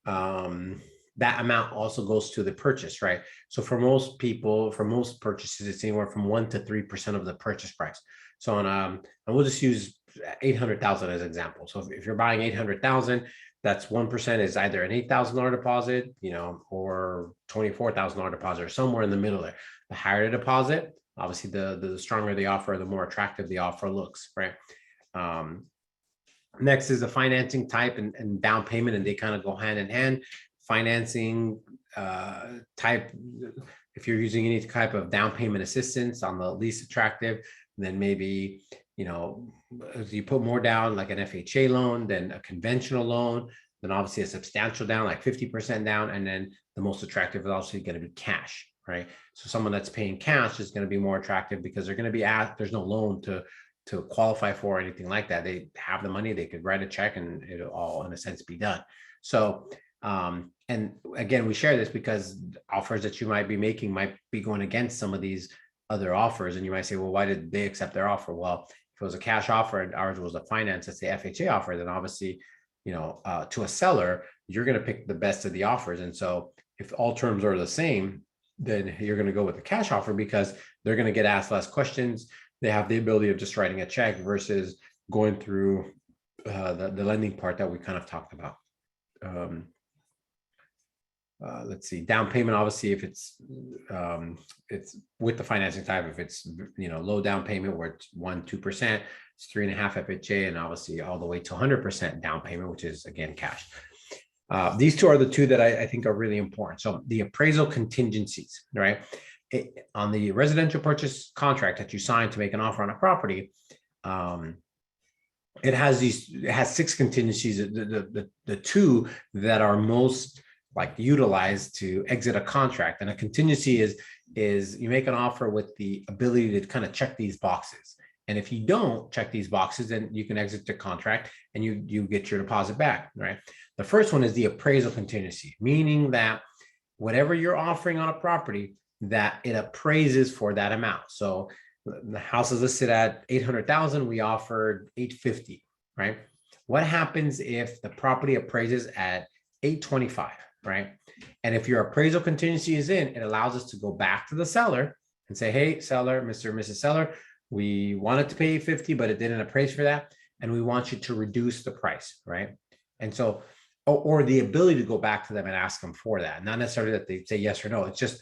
That amount also goes to the purchase, right? So for most people, for most purchases, it's anywhere from 1% to 3% of the purchase price. So and we'll just use 800,000 as an example. So if you're buying 800,000, that's 1% is either an $8,000 deposit, or $24,000 deposit, or somewhere in the middle there. The higher the deposit, obviously the stronger the offer, the more attractive the offer looks, right? Next is the financing type and down payment, and they kind of go hand in hand. Financing type, if you're using any type of down payment assistance on the least attractive, then maybe, as you put more down, like an FHA loan, then a conventional loan, then obviously a substantial down, like 50% down. And then the most attractive is obviously going to be cash, right? So someone that's paying cash is going to be more attractive because they're going to be there's no loan to qualify for or anything like that. They have the money, they could write a check and it'll all in a sense be done. So, and again, we share this because offers that you might be making might be going against some of these other offers. And you might say, well, why did they accept their offer? Well, if it was a cash offer and ours was a finance, let's say FHA offer, then obviously, to a seller, you're going to pick the best of the offers. And so if all terms are the same, then you're going to go with the cash offer because they're going to get asked less questions. They have the ability of just writing a check versus going through the lending part that we kind of talked about. Let's see, down payment, obviously, if it's with the financing type, if it's, low down payment where it's 1-2%, it's 3.5 FHA, and obviously all the way to 100% down payment, which is again cash. These two are the two that I think are really important. So the appraisal contingencies, right? On the residential purchase contract that you sign to make an offer on a property, it has 6 contingencies. The two that are most utilized to exit a contract, and a contingency is you make an offer with the ability to kind of check these boxes. And if you don't check these boxes, then you can exit the contract and you get your deposit back, right? The first one is the appraisal contingency, meaning that whatever you're offering on a property, that it appraises for that amount. So the house is listed at 800,000, we offered 850, right? What happens if the property appraises at 825, right? And if your appraisal contingency is in, it allows us to go back to the seller and say, hey, seller, Mr. and Mrs. Seller, we wanted to pay 850, but it didn't appraise for that. And we want you to reduce the price, right? And so, or the ability to go back to them and ask them for that. Not necessarily that they say yes or no. It's just,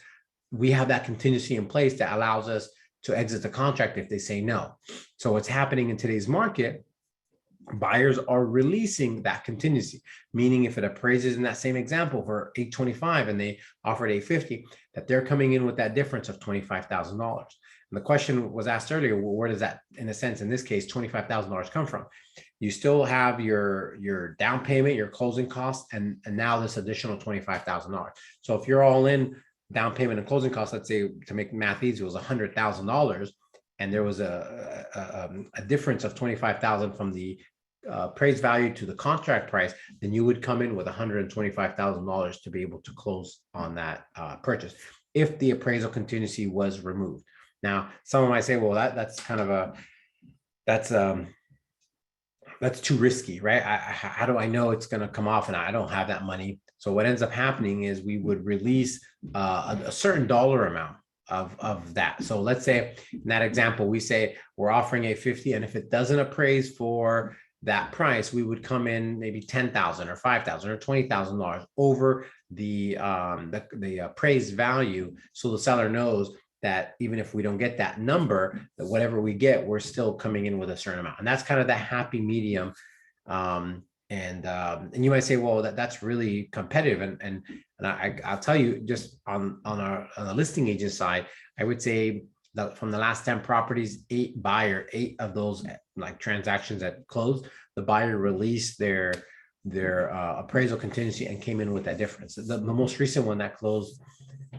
we have that contingency in place that allows us to exit the contract if they say no. So what's happening in today's market, buyers are releasing that contingency, meaning if it appraises in that same example for 825 and they offered 850, that they're coming in with that difference of $25,000. And the question was asked earlier, well, where does that, in a sense, in this case, $25,000 come from? You still have your down payment, your closing costs, and now this additional $25,000. So if you're all in down payment and closing costs, let's say, to make math easy, it was $100,000, and there was a difference of $25,000 from the appraised value to the contract price, then you would come in with $125,000 to be able to close on that purchase if the appraisal contingency was removed. Now, someone might say, well, that's kind of that's too risky, right? How do I know it's going to come off and I don't have that money? So what ends up happening is we would release a certain dollar amount of that. So let's say in that example, we say we're offering $850, and if it doesn't appraise for that price, we would come in maybe $10,000 or $5,000 or $20,000 over the appraised value. So the seller knows that even if we don't get that number, that whatever we get, we're still coming in with a certain amount. And that's kind of the happy medium. And you might say, well, that's really competitive. And I'll tell you, just on the listing agent side, I would say that from the last 10 properties, 8 of those transactions that closed, the buyer released their appraisal contingency and came in with that difference. The most recent one that closed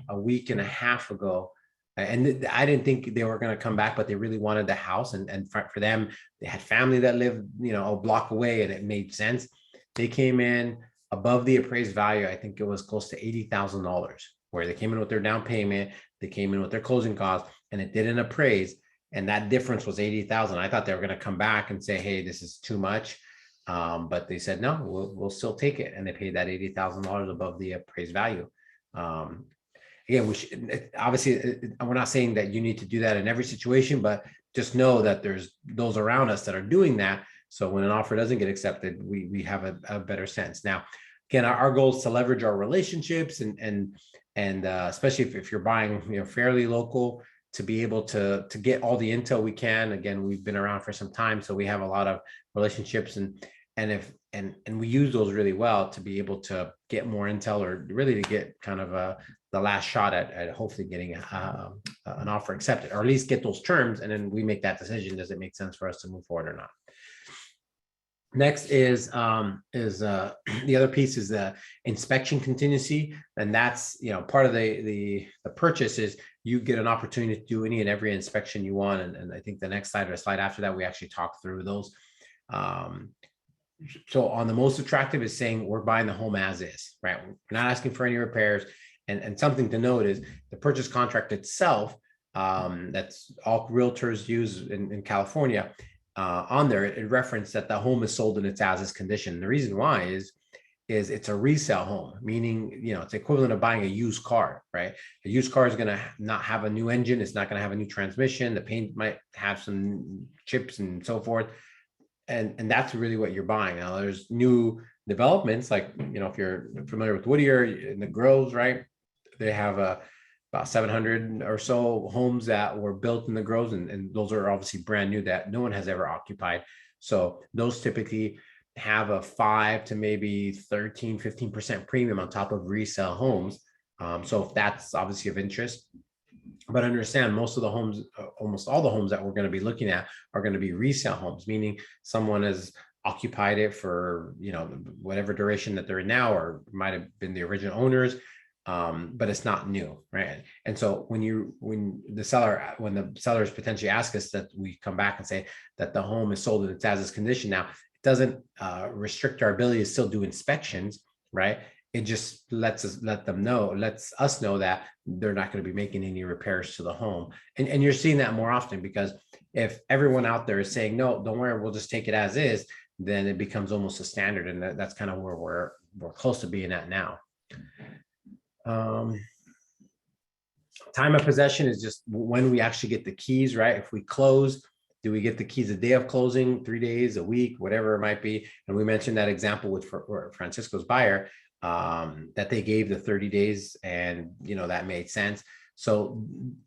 a week and a half ago, and I didn't think they were going to come back, but they really wanted the house. And for them, they had family that lived, a block away, and it made sense. They came in above the appraised value. I think it was close to $80,000, where they came in with their down payment, they came in with their closing costs, and it didn't appraise. And that difference was $80,000. I thought they were going to come back and say, hey, this is too much. But they said, no, we'll still take it. And they paid that $80,000 above the appraised value. Again, obviously, we're not saying that you need to do that in every situation, but just know that there's those around us that are doing that. So when an offer doesn't get accepted, we have a better sense. Now, again, our goal is to leverage our relationships and especially if you're buying, fairly local, to be able to get all the intel we can. Again, we've been around for some time, so we have a lot of relationships, and we use those really well to be able to get more intel, or really to get kind of the last shot at hopefully getting an offer accepted, or at least get those terms, and then we make that decision. Does it make sense for us to move forward or not? Next is the other piece is the inspection contingency, and that's part of the purchase is you get an opportunity to do any and every inspection you want, and I think the next slide or a slide after that we actually talk through those. So on the most attractive is saying we're buying the home as is, right? We're not asking for any repairs, and something to note is the purchase contract itself, that's all realtors use in California. On there, it referenced that the home is sold in its as-is condition. The reason why is it's a resale home, meaning it's equivalent of buying a used car, right? A used car is going to not have a new engine, it's not going to have a new transmission, the paint might have some chips and so forth, and that's really what you're buying. Now, there's new developments, like if you're familiar with Whittier in the Groves, right? They have about 700 or so homes that were built in the Groves, and those are obviously brand new that no one has ever occupied. So those typically have a 5 to maybe 13-15% premium on top of resale homes. So if that's obviously of interest, but understand most of the homes, almost all the homes that we're going to be looking at are going to be resale homes, meaning someone has occupied it for whatever duration that they're in now, or might have been the original owners. But it's not new, right? And so when the sellers potentially ask us, that we come back and say that the home is sold in its as-is condition. Now, it doesn't restrict our ability to still do inspections, right? It just lets us know that they're not going to be making any repairs to the home. And you're seeing that more often, because if everyone out there is saying, no, don't worry, we'll just take it as is, then it becomes almost a standard. And that's kind of where we're close to being at now. Time of possession is just when we actually get the keys, right? If we close, do we get the keys the day of closing, 3 days, a week, whatever it might be? And we mentioned that example with Francisco's buyer, that they gave the 30 days, and that made sense. So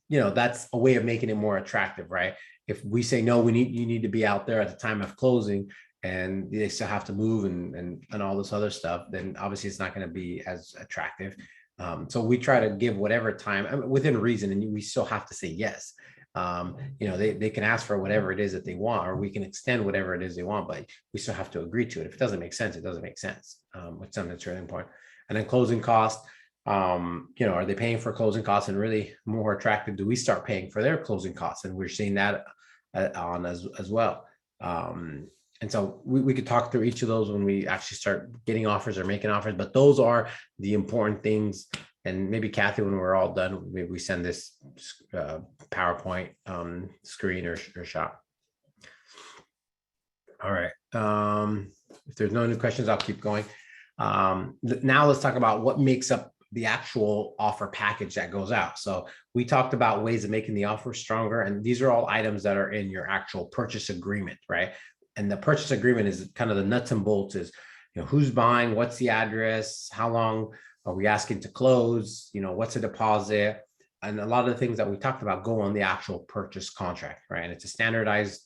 that's a way of making it more attractive, right? If we say no, you need to be out there at the time of closing, and they still have to move and all this other stuff, then obviously it's not going to be as attractive. So we try to give whatever time within reason, and we still have to say yes. They can ask for whatever it is that they want, or we can extend whatever it is they want, but we still have to agree to it. If it doesn't make sense, it doesn't make sense. Which something that's really important. And then closing costs, are they paying for closing costs? And really more attractive, do we start paying for their closing costs? And we're seeing that on as well. And so we could talk through each of those when we actually start getting offers or making offers, but those are the important things. And maybe Kathy, when we're all done, maybe we send this PowerPoint screen or shot. All right. If there's no new questions, I'll keep going. Now let's talk about what makes up the actual offer package that goes out. So we talked about ways of making the offer stronger, and these are all items that are in your actual purchase agreement, right? And the purchase agreement is kind of the nuts and bolts, is who's buying, what's the address, how long are we asking to close, what's the deposit, and a lot of the things that we talked about go on the actual purchase contract, right? And it's a standardized,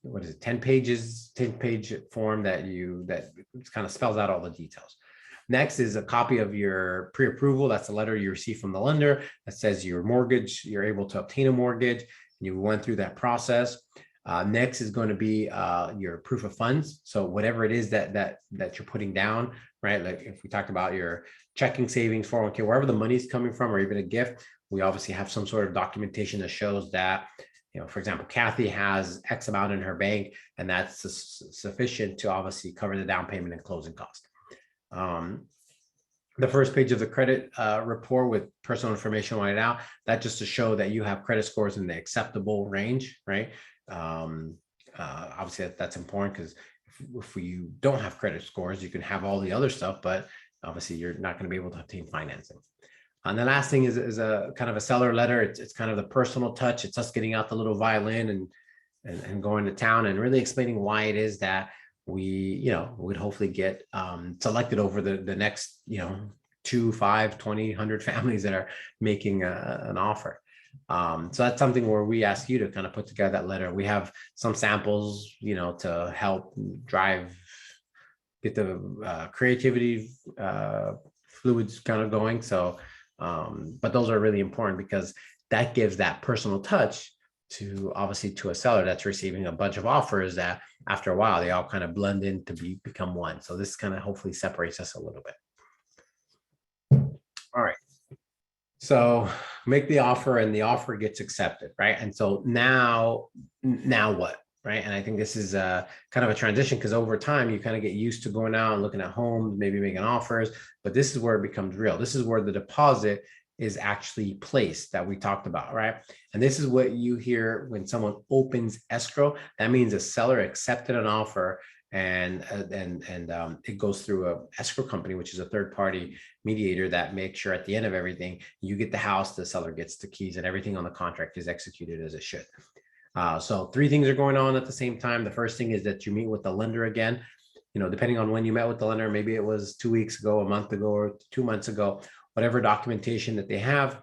10-page form that kind of spells out all the details. Next is a copy of your pre-approval. That's a letter you receive from the lender that says your mortgage, you're able to obtain a mortgage, and you went through that process. Next is going to be your proof of funds. So whatever it is that you're putting down, right? Like if we talked about your checking, savings, 401k, wherever the money's coming from, or even a gift, we obviously have some sort of documentation that shows that, for example, Kathy has X amount in her bank, and that's sufficient to obviously cover the down payment and closing cost. The first page of the credit report with personal information whited out, that just to show that you have credit scores in the acceptable range, right? Obviously that's important, because if you don't have credit scores, you can have all the other stuff, but obviously you're not going to be able to obtain financing. And the last thing is a kind of a seller letter. It's kind of the personal touch. It's us getting out the little violin and going to town and really explaining why it is that would hopefully get selected over the next, 2, 5, 20, 100 families that are making an offer. So that's something where we ask you to kind of put together that letter. We have some samples, to help drive, get the creativity fluids kind of going. So, but those are really important because that gives that personal touch to, obviously, to a seller that's receiving a bunch of offers that after a while they all kind of blend in to become one. So this kind of hopefully separates us a little bit. All right. So make the offer and the offer gets accepted, right? And so now what, right? And I think this is kind of a transition because over time you kind of get used to going out and looking at homes, maybe making offers, but this is where it becomes real. This is where the deposit is actually placed that we talked about, right? And this is what you hear when someone opens escrow. That means a seller accepted an offer and it goes through a escrow company, which is a third party mediator that makes sure at the end of everything, you get the house, the seller gets the keys, and everything on the contract is executed as it should. So 3 things are going on at the same time. The first thing is that you meet with the lender again. Depending on when you met with the lender, maybe it was 2 weeks ago, a month ago, or 2 months ago, whatever documentation that they have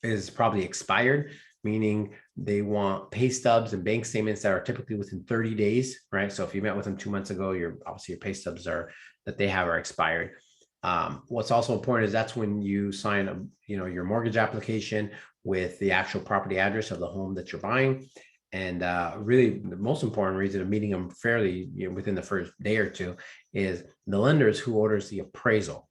is probably expired, meaning they want pay stubs and bank statements that are typically within 30 days, right? So if you met with them 2 months ago, obviously your pay stubs that they have are expired. What's also important is that's when you sign your mortgage application with the actual property address of the home that you're buying. And really the most important reason of meeting them fairly within the first day or two is the lenders who orders the appraisal,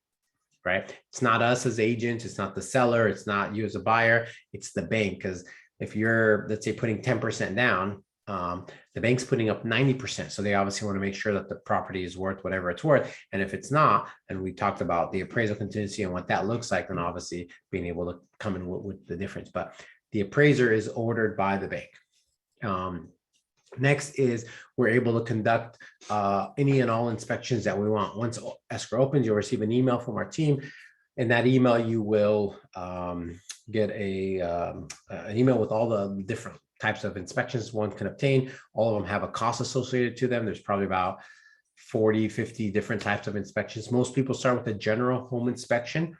right? It's not us as agents, it's not the seller, it's not you as a buyer, it's the bank. Because if you're, let's say, putting 10% down, the bank's putting up 90%. So they obviously want to make sure that the property is worth whatever it's worth. And if it's not, and we talked about the appraisal contingency and what that looks like, then obviously being able to come in with the difference. But the appraiser is ordered by the bank. Next is we're able to conduct any and all inspections that we want. Once escrow opens, you'll receive an email from our team. In that email, you will get an email with all the different types of inspections one can obtain. All of them have a cost associated to them. There's probably about 40, 50 different types of inspections. Most people start with a general home inspection.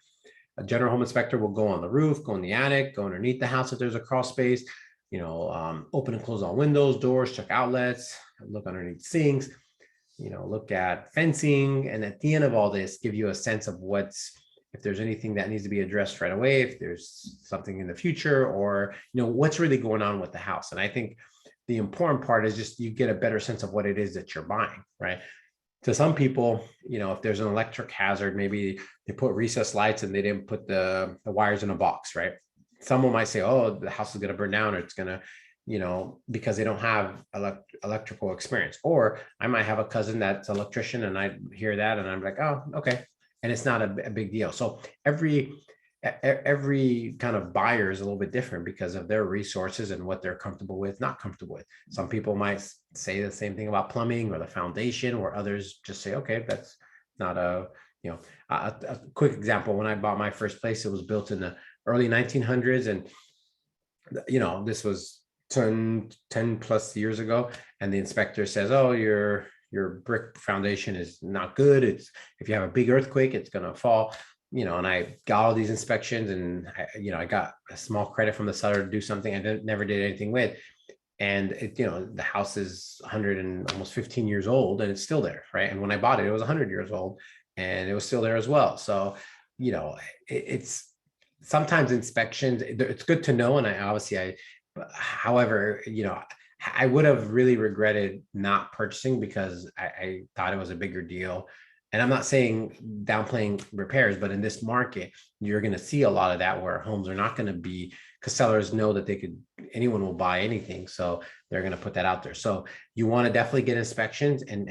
A general home inspector will go on the roof, go in the attic, go underneath the house if there's a crawl space, open and close all windows, doors, check outlets, look underneath sinks, look at fencing. And at the end of all this, give you a sense of if there's anything that needs to be addressed right away, if there's something in the future, or, what's really going on with the house. And I think the important part is just you get a better sense of what it is that you're buying, right? To some people, if there's an electric hazard, maybe they put recessed lights and they didn't put the wires in a box, right? Someone might say, oh, the house is going to burn down, or it's going to, because they don't have electrical experience. Or I might have a cousin that's an electrician and I hear that and I'm like, oh, okay. And it's not a big deal. So every kind of buyer is a little bit different because of their resources and what they're comfortable with, not comfortable with. Some people might say the same thing about plumbing or the foundation, or others just say, okay, that's not a quick example. When I bought my first place, it was built in the early 1900s. And, this was 10 plus years ago. And the inspector says, oh, your brick foundation is not good. If you have a big earthquake, it's going to fall, and I got all these inspections and I got a small credit from the seller to do something I never did anything with. And the house is 100 and almost 15 years old and it's still there. Right. And when I bought it, it was 100 years old and it was still there as well. So, it's sometimes inspections, it's good to know. And however, I would have really regretted not purchasing because I thought it was a bigger deal. And I'm not saying downplaying repairs, but in this market, you're going to see a lot of that where homes are not going to be, because sellers know that anyone will buy anything. So they're going to put that out there. So you want to definitely get inspections and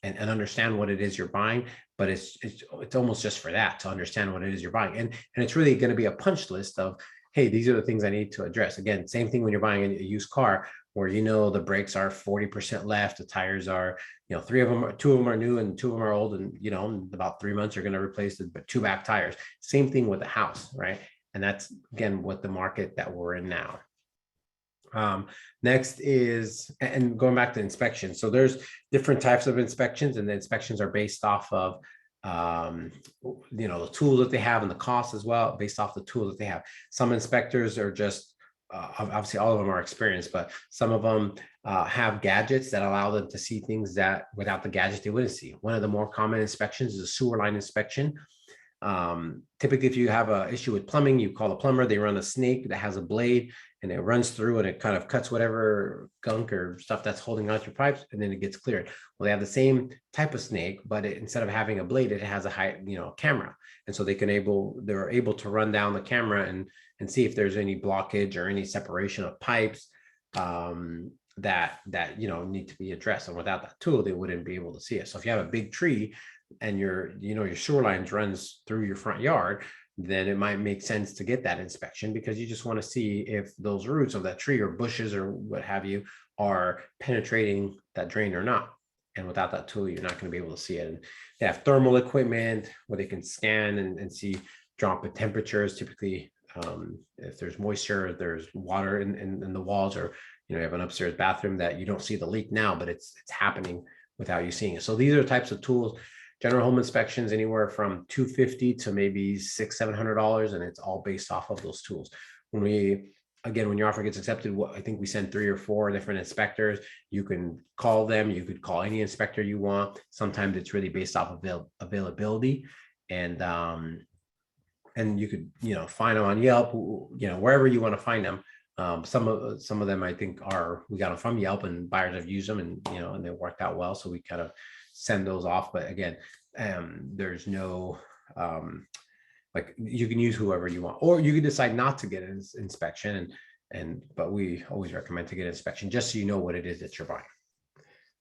understand what it is you're buying. But it's almost just for that, to understand what it is you're buying. And it's really going to be a punch list of, hey, these are the things I need to address. Again, same thing when you're buying a used car, where the brakes are 40% left, the tires are, 2 of them are new and 2 of them are old, and in about 3 months you're going to replace the 2 back tires. Same thing with the house, right? And that's again what the market that we're in now. Next is, and going back to inspection. So there's different types of inspections, and the inspections are based off of, the tool that they have and the cost as well, based off the tool that they have. Some inspectors are just, obviously all of them are experienced, but some of them have gadgets that allow them to see things that without the gadget they wouldn't see. One of the more common inspections is a sewer line inspection. Typically, if you have an issue with plumbing, you call a plumber, they run a snake that has a blade and it runs through and it kind of cuts whatever gunk or stuff that's holding out your pipes, and then it gets cleared. Well, they have the same type of snake, but instead of having a blade, it has a high, camera. And so they're able to run down the camera and see if there's any blockage or any separation of pipes that need to be addressed. And without that tool, they wouldn't be able to see it. So if you have a big tree and your sewer lines runs through your front yard, then it might make sense to get that inspection, because you just want to see if those roots of that tree or bushes or what have you are penetrating that drain or not. And without that tool, you're not going to be able to see it. And they have thermal equipment where they can scan and see drop in temperatures. Typically, if there's moisture, there's water in the walls, or you have an upstairs bathroom that you don't see the leak now, but it's happening without you seeing it. So these are the types of tools. General home inspections anywhere from $250 to maybe $600-700, and it's all based off of those tools. When your offer gets accepted, I think we send 3 or 4 different inspectors. You can call them. You could call any inspector you want. Sometimes it's really based off of availability, and you could find them on Yelp, wherever you want to find them. Some of them I think we got them from Yelp, and buyers have used them, and and they worked out well. So we kind of send those off. But again, there's no you can use whoever you want, or you can decide not to get an inspection, but we always recommend to get an inspection just so you know what it is that you're buying.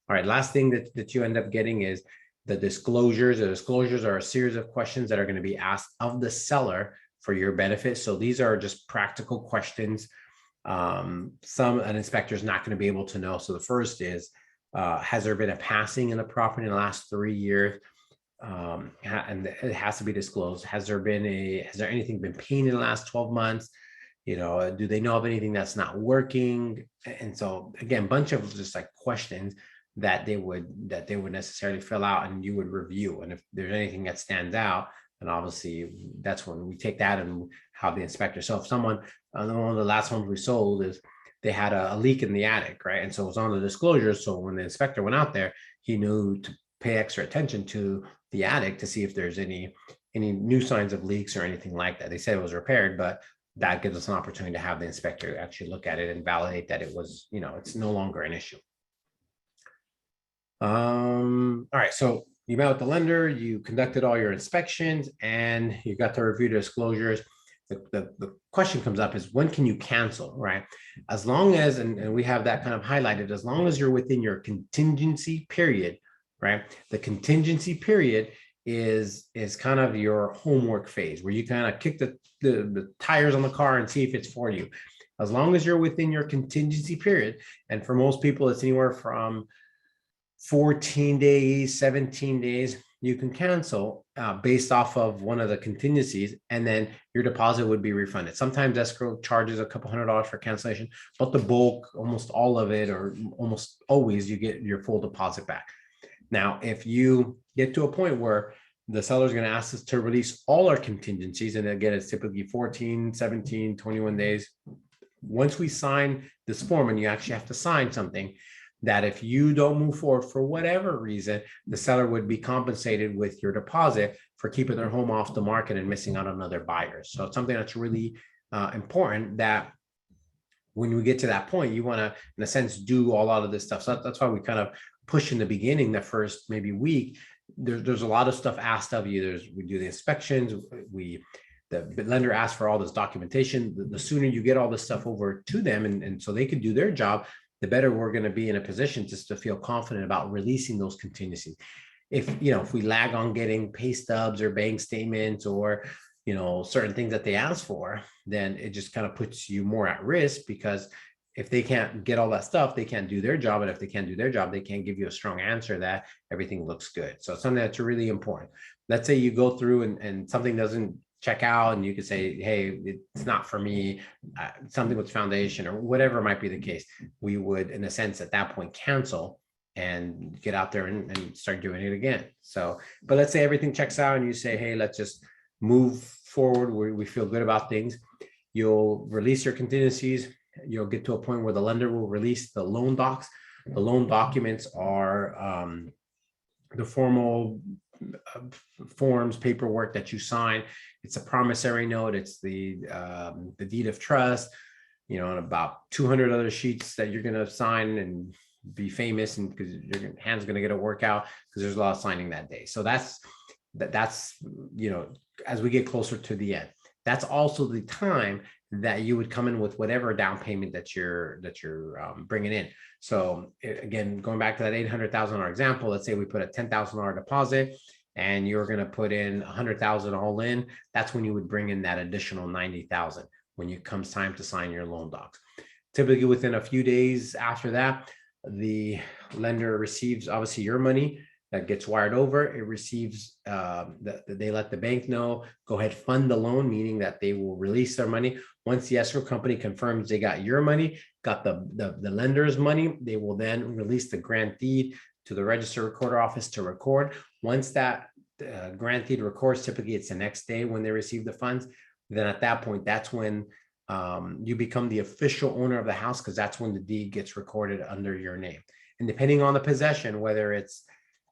All right, last thing that you end up getting is the disclosures. The disclosures are a series of questions that are going to be asked of the seller for your benefit. So these are just practical questions. An inspector is not going to be able to know. So the first is, has there been a passing in the property in the last 3 years? And it has to be disclosed. Has there anything been painted in the last 12 months? Do they know of anything that's not working? And so again, a bunch of just like questions that they would necessarily fill out and you would review. And if there's anything that stands out, then obviously that's when we take that and have the inspector. So if someone, one of the last ones we sold is they had a leak in the attic, right? And so it was on the disclosure. So when the inspector went out there, he knew to pay extra attention to the attic to see if there's any new signs of leaks or anything like that. They said it was repaired, but that gives us an opportunity to have the inspector actually look at it and validate that it was, it's no longer an issue. All right, so you met with the lender, you conducted all your inspections, and you got to review the disclosures. The question comes up is, when can you cancel, right? As long as, and we have that kind of highlighted, as long as you're within your contingency period, right? The contingency period is kind of your homework phase, where you kind of kick the tires on the car and see if it's for you. As long as you're within your contingency period, and for most people, it's anywhere from 14 days, 17 days, you can cancel based off of one of the contingencies, and then your deposit would be refunded. Sometimes escrow charges a couple $100 for cancellation, but the bulk, almost all of it, or almost always, you get your full deposit back. Now, if you get to a point where the seller is going to ask us to release all our contingencies, and again, it's typically 14, 17, 21 days. Once we sign this form, and you actually have to sign something, that if you don't move forward for whatever reason, the seller would be compensated with your deposit for keeping their home off the market and missing out on other buyers. So it's something that's really important, that when we get to that point, you want to, in a sense, do a lot of this stuff. So that's why we kind of push in the beginning, the first maybe week. There's a lot of stuff asked of you. We do the inspections. The lender asks for all this documentation. The sooner you get all this stuff over to them, and so they can do their job, the better we're going to be in a position just to feel confident about releasing those contingencies. If we lag on getting pay stubs or bank statements or certain things that they ask for, then it just kind of puts you more at risk, because if they can't get all that stuff, they can't do their job. And if they can't do their job, they can't give you a strong answer that everything looks good. So it's something that's really important. Let's say you go through and something doesn't check out, and you could say, hey, it's not for me, something with foundation or whatever might be the case, we would, in a sense, at that point, cancel and get out there and start doing it again. So, but let's say everything checks out and you say, hey, let's just move forward. We feel good about things. You'll release your contingencies. You'll get to a point where the lender will release the loan docs. The loan documents are the formal forms, paperwork that you sign. It's a promissory note. It's the deed of trust, you know, and about 200 other sheets that you're going to sign and be famous, and because your hand's going to get a workout because there's a lot of signing that day. So that's you know, as we get closer to the end, that's also the time that you would come in with whatever down payment that you're bringing in. So again, going back to that $800,000 example, let's say we put a $10,000 deposit and you're going to put in 100,000 all in. That's when you would bring in that additional 90,000 when it comes time to sign your loan docs. Typically within a few days after that, the lender receives obviously your money that gets wired over. It receives they let the bank know, go ahead, fund the loan, meaning that they will release their money. Once the escrow company confirms they got your money, got the lender's money, they will then release the grant deed to the register recorder office to record. Once that grant deed records, typically it's the next day when they receive the funds. Then at that point, that's when you become the official owner of the house, because that's when the deed gets recorded under your name. And depending on the possession, whether it's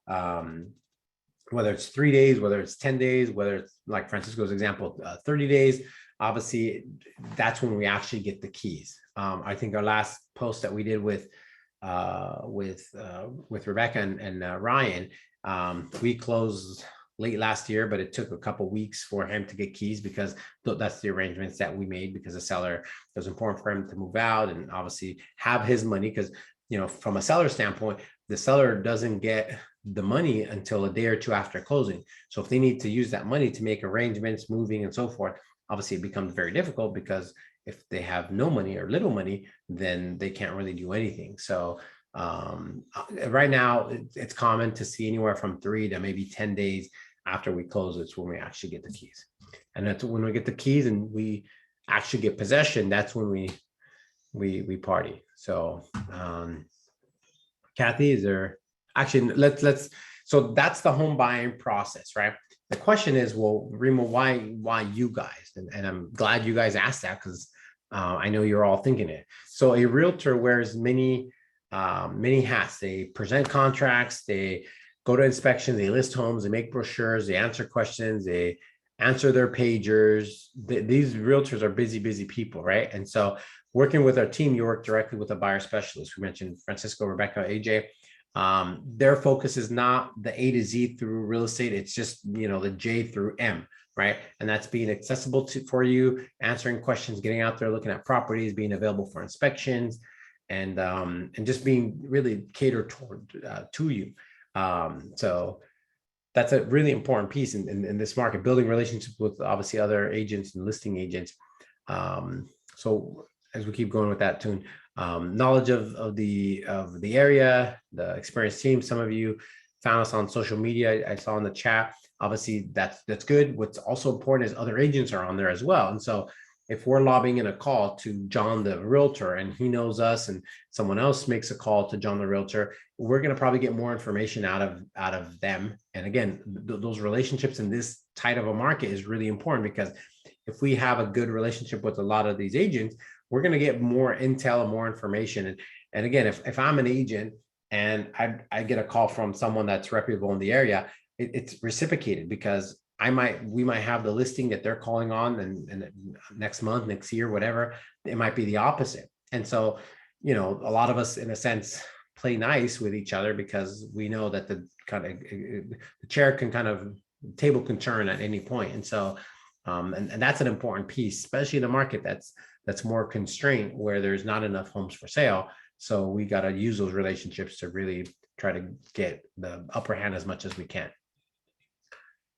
3 days, whether it's 10 days, whether it's like Francisco's example, 30 days, obviously that's when we actually get the keys. I think our last post that we did with Rebecca and Ryan, we closed late last year, but it took a couple weeks for him to get keys, because that's the arrangements that we made, because the seller, it was important for him to move out and obviously have his money, because, you know, from a seller standpoint, the seller doesn't get the money until a day or two after closing. So if they need to use that money to make arrangements, moving and so forth, obviously it becomes very difficult, because if they have no money or little money, then they can't really do anything. So right now it's common to see anywhere from 3 to maybe 10 days after we close. It's when we actually get the keys. And that's when we get the keys and we actually get possession. That's when we party. So Kathy, is there actually, let's so that's the home buying process, right? The question is, well, Remo, why you guys? And I'm glad you guys asked that, because I know you're all thinking it. So a realtor wears many hats. They present contracts, they go to inspection, they list homes, they make brochures, they answer questions, they answer their pagers. These realtors are busy people, right? And so working with our team, you work directly with a buyer specialist. We mentioned Francisco, Rebecca, AJ. Their focus is not the A to Z through real estate. It's just, you know, the J through M, right? And that's being accessible for you, answering questions, getting out there, looking at properties, being available for inspections, and just being really catered toward to you. So that's a really important piece in this market, building relationships with obviously other agents and listing agents. So as we keep going with that tune, knowledge of the area, the experienced team. Some of you found us on social media. I saw in the chat. Obviously, that's good. What's also important is other agents are on there as well. And so if we're lobbying in a call to John the realtor and he knows us, and someone else makes a call to John the realtor, we're going to probably get more information out of them. And again, those relationships in this tight of a market is really important, because if we have a good relationship with a lot of these agents, we're going to get more intel and more information. And again, if I'm an agent and I get a call from someone that's reputable in the area, it's reciprocated, because we might have the listing that they're calling on, and next month, next year, whatever, it might be the opposite. And so, you know, a lot of us in a sense play nice with each other, because we know that the table can turn at any point. And so, and that's an important piece, especially in a market that's more constrained, where there's not enough homes for sale. So we got to use those relationships to really try to get the upper hand as much as we can.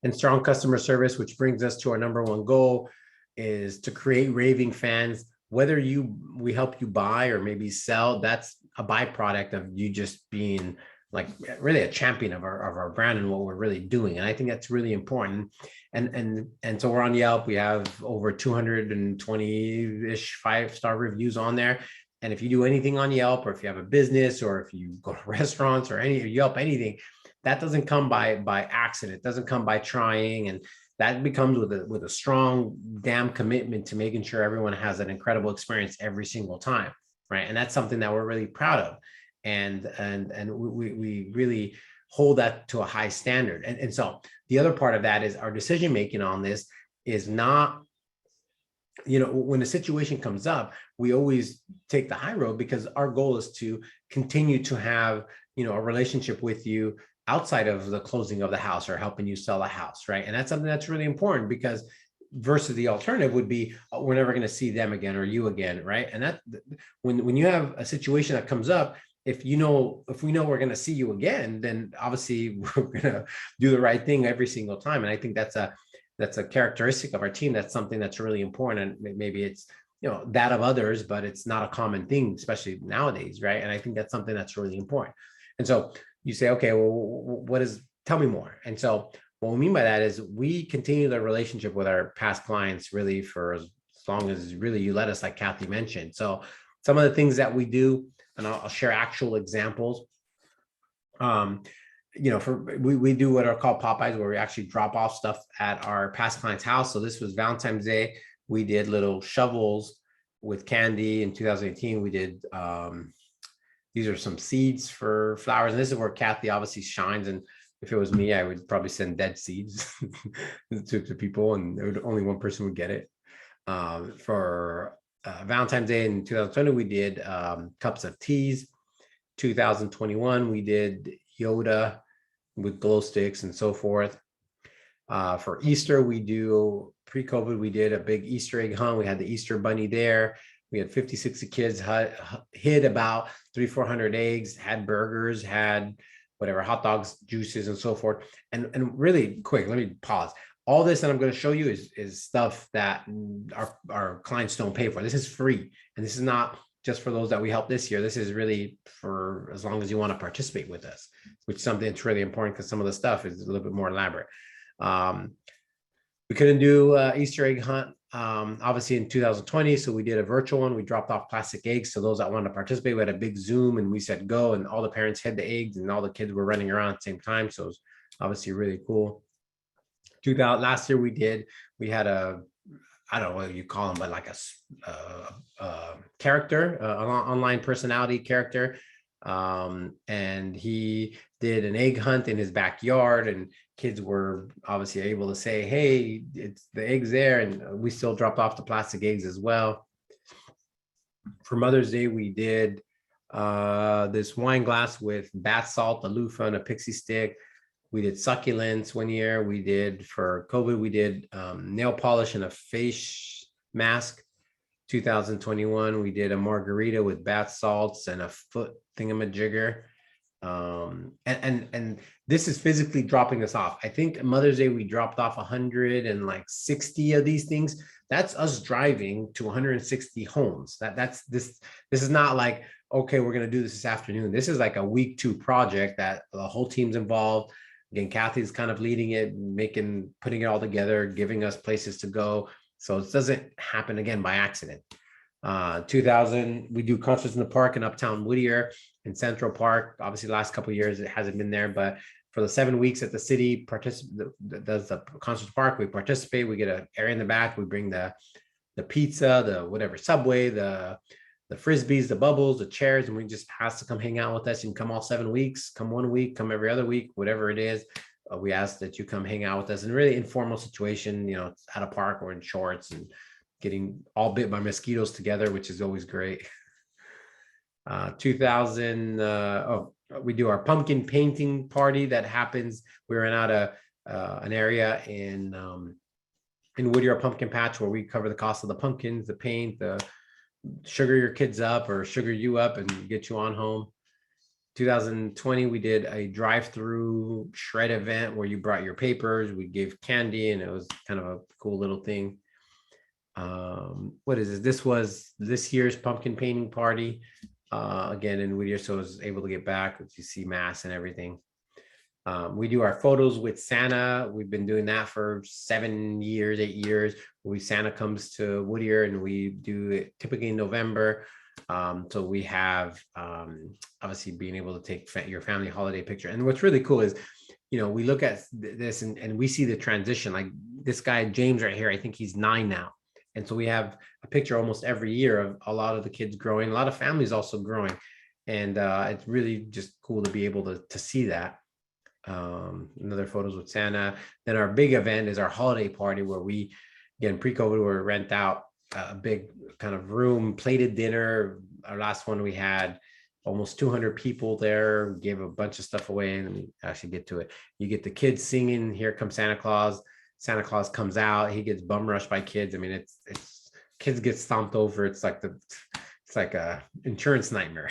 And strong customer service, which brings us to our number one goal, is to create raving fans. Whether we help you buy or maybe sell, that's a byproduct of you just being really a champion of our brand and what we're really doing. And I think that's really important. And so we're on Yelp. We have over 220-ish 5-star reviews on there. And if you do anything on Yelp, or if you have a business, or if you go to restaurants or any Yelp, anything, that doesn't come by accident. It doesn't come by trying. And that becomes with a strong damn commitment to making sure everyone has an incredible experience every single time, right? And that's something that we're really proud of, and we really hold that to a high standard. And so the other part of that is our decision making on this is not, when a situation comes up, we always take the high road, because our goal is to continue to have, a relationship with you outside of the closing of the house or helping you sell a house, right? And that's something that's really important, because versus the alternative would be, we're never going to see them again or you again, right? And that when you have a situation that comes up, if we know we're going to see you again, then obviously we're going to do the right thing every single time. And I think that's a characteristic of our team. That's something that's really important. And maybe it's, that of others, but it's not a common thing, especially nowadays, right? And I think that's something that's really important. And so you say, okay, well, tell me more. And so what we mean by that is we continue the relationship with our past clients really for as long as really you let us, like Kathy mentioned. So some of the things that we do, and I'll share actual examples. We do what are called Popeyes, where we actually drop off stuff at our past client's house. So this was Valentine's Day. We did little shovels with candy. In 2018, we did, these are some seeds for flowers. And this is where Kathy obviously shines. And if it was me, I would probably send dead seeds to people, and only one person would get it. For Valentine's Day in 2020, we did cups of teas. 2021, we did Yoda with glow sticks and so forth. For Easter, pre-COVID, we did a big Easter egg hunt. We had the Easter bunny there. We had 50, 60 kids hid about 300-400 eggs, had burgers, had whatever, hot dogs, juices, and so forth. And really quick, let me pause. All this that I'm going to show you is stuff that our clients don't pay for. This is free. And this is not just for those that we help this year. This is really for as long as you want to participate with us, which is something that's really important, because some of the stuff is a little bit more elaborate. We couldn't do Easter egg hunt, obviously, in 2020. So we did a virtual one. We dropped off plastic eggs. So those that wanted to participate, we had a big Zoom and we said go, and all the parents hid the eggs and all the kids were running around at the same time. So it was obviously really cool. Last year we had I don't know what you call him, but like a character, an online personality character. And he did an egg hunt in his backyard, and kids were obviously able to say, hey, it's the eggs there. And we still dropped off the plastic eggs as well. For Mother's Day, we did this wine glass with bath salt, a loofah, and a pixie stick. We did succulents one year. We did, for COVID, we did nail polish and a face mask. 2021, we did a margarita with bath salts and a foot thingamajigger. And this is physically dropping us off. I think Mother's Day, we dropped off 160 of these things. That's us driving to 160 homes. This is not like, okay, we're going to do this afternoon. This is like a week 2 project that the whole team's involved. Again, Kathy's kind of leading it, putting it all together, giving us places to go. So it doesn't happen again by accident. 2000, we do concerts in the park in Uptown Whittier in Central Park. Obviously, the last couple of years it hasn't been there, but for the 7 weeks that the city does the concert park, we participate. We get an area in the back. We bring the pizza, the whatever Subway, the Frisbees, the bubbles, the chairs, and we just ask to come hang out with us. You can come all 7 weeks, come 1 week, come every other week, whatever it is. We ask that you come hang out with us in a really informal situation, it's at a park or in shorts and getting all bit by mosquitoes together, which is always great. 2000, we do our pumpkin painting party that happens. We rent out an area in Whittier Pumpkin Patch, where we cover the cost of the pumpkins, the paint, the sugar your kids up or sugar you up and get you on home. 2020, we did a drive-through shred event where you brought your papers. We gave candy, and it was kind of a cool little thing. What is this? This was this year's pumpkin painting party. again in Whittier, so I was able to get back. You see mass and everything. We do our photos with Santa. We've been doing that for 7 years, 8 years. Santa comes to Whittier, and we do it typically in November. So we have obviously being able to take your family holiday picture. And what's really cool is, we look at this and we see the transition. Like this guy, James right here, I think he's 9 now. And so we have a picture almost every year of a lot of the kids growing, a lot of families also growing. And it's really just cool to be able to see that. Another photos with Santa. Then our big event is our holiday party, where we, again, pre-COVID, we rent out a big kind of room, plated dinner. Our last one, we had almost 200 people there, gave a bunch of stuff away, and we actually get to it. You get the kids singing, "Here Comes Santa Claus." Santa Claus comes out, he gets bum rushed by kids. I mean, it's kids get stomped over. It's like a insurance nightmare.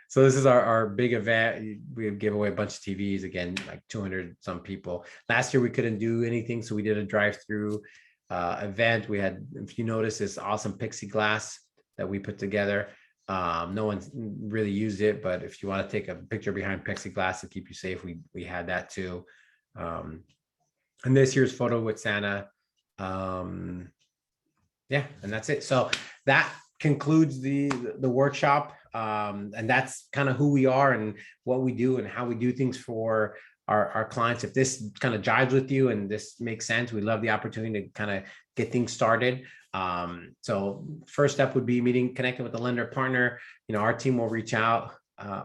So this is our big event. We give away a bunch of TVs, again, like 200 some people. Last year we couldn't do anything, so we did a drive-through event. We had, if you notice, this awesome pixie glass that we put together. No one's really used it, but if you want to take a picture behind plexiglass to keep you safe, we had that too. And this year's photo with Santa. Yeah, and that's it. So that concludes the workshop. And that's kind of who we are and what we do and how we do things for our clients. If this kind of jives with you and this makes sense, we love the opportunity to kind of get things started. So first step would be connecting with the lender partner. Our team will reach out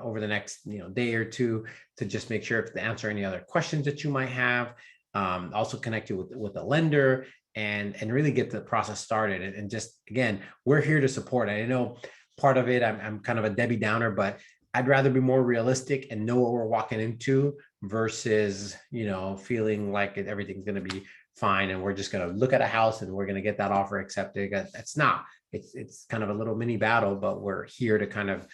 over the next day or two to just make sure to answer any other questions that you might have. Also connect you with the lender and really get the process started. And just, again, we're here to support. I know part of it, I'm kind of a Debbie Downer, but I'd rather be more realistic and know what we're walking into versus, feeling like everything's going to be fine and we're just going to look at a house and we're going to get that offer accepted. That's not. It's kind of a little mini battle, but we're here to kind of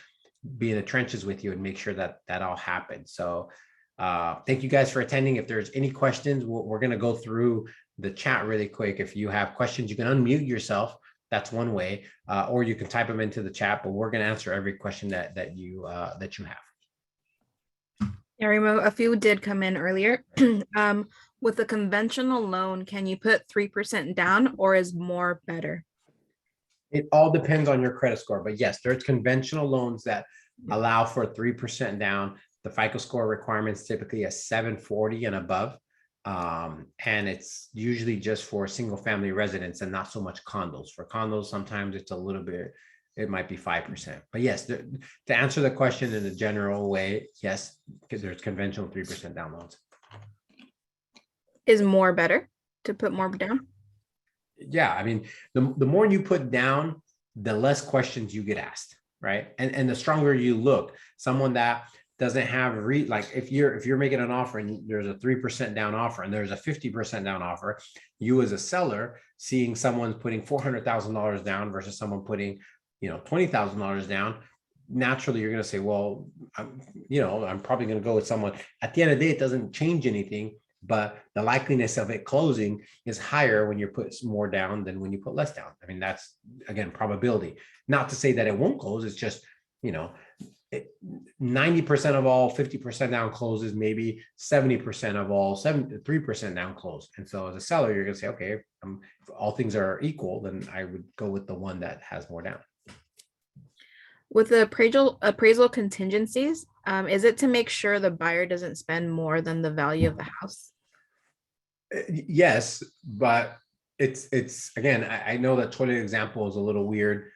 be in the trenches with you and make sure that all happens. So thank you guys for attending. If there's any questions, we're going to go through the chat really quick. If you have questions, you can unmute yourself. That's one way, or you can type them into the chat, but we're going to answer every question that you have. Yeah, Remo, a few did come in earlier. With a conventional loan, can you put 3% down, or is more better? It all depends on your credit score, but yes, there's conventional loans that allow for 3% down. The FICO score requirements typically a 740 and above. And it's usually just for single family residents and not so much condos. For condos, sometimes it's a little bit, it might be 5%. But yes, to answer the question in a general way, yes, because there's conventional 3% down loans. Is more better to put more down? Yeah, I mean, the more you put down, the less questions you get asked, right? And the stronger you look. Someone that doesn't have like if you're making an offer and there's a 3% down offer and there's a 50% down offer, you as a seller seeing someone's putting $400,000 down versus someone putting $20,000 down, naturally you're going to say, well, I'm probably going to go with someone. At the end of the day, it doesn't change anything, but the likeliness of it closing is higher when you put more down than when you put less down. I mean, that's, again, probability. Not to say that it won't close. It's just, 90% of all 50% down closes, maybe 70% of all 3% down close. And so as a seller, you're going to say, okay, if all things are equal, then I would go with the one that has more down. With the appraisal contingencies, is it to make sure the buyer doesn't spend more than the value of the house? Yes, but it's again, I know that toilet example is a little weird,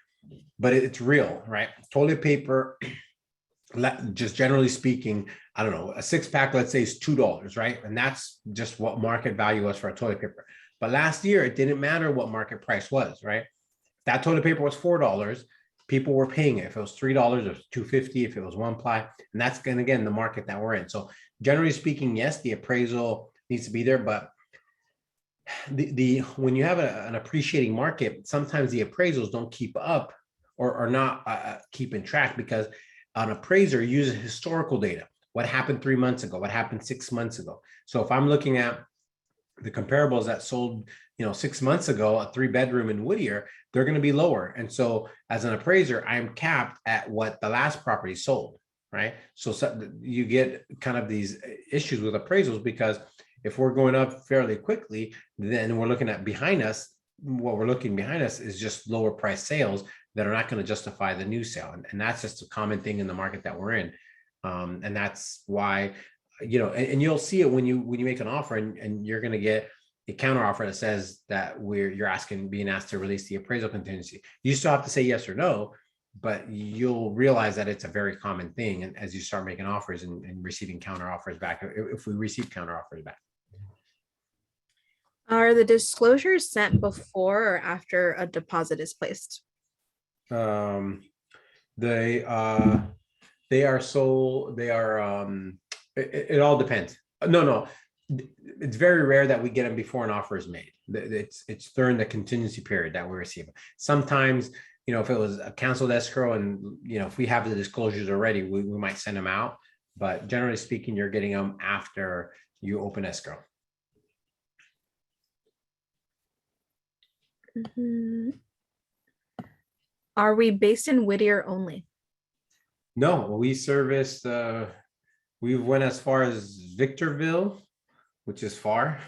but it's real, right? Toilet paper, just generally speaking, I don't know, a 6-pack, let's say, is $2, right? And that's just what market value was for a toilet paper. But last year, it didn't matter what market price was, right? That toilet paper was $4. People were paying it. If it was $3, it was $2.50. If it was 1-ply, and that's again the market that we're in. So generally speaking, yes, the appraisal needs to be there, but the when you have an appreciating market, sometimes the appraisals don't keep up or are not keeping track, because an appraiser uses historical data. What happened 3 months ago? What happened 6 months ago? So if I'm looking at the comparables that sold 6 months ago, a 3-bedroom in Whittier, they're going to be lower. And so as an appraiser, I'm capped at what the last property sold, right? So you get kind of these issues with appraisals, because if we're going up fairly quickly, then we're looking at behind us. What we're looking behind us is just lower price sales that are not going to justify the new sale. And that's just a common thing in the market that we're in. And that's why, and you'll see it when you make an offer, and you're going to get a counter offer that says that you're being asked to release the appraisal contingency. You still have to say yes or no, but you'll realize that it's a very common thing. And as you start making offers and receiving counter offers back, if we receive counter offers back. Are the disclosures sent before or after a deposit is placed? They are sold. They are. It all depends. No, it's very rare that we get them before an offer is made. It's during the contingency period that we receive them. Sometimes, if it was a canceled escrow, and if we have the disclosures already, we might send them out. But generally speaking, you're getting them after you open escrow. Are we based in Whittier only? No, we serviced. We went as far as Victorville, which is far,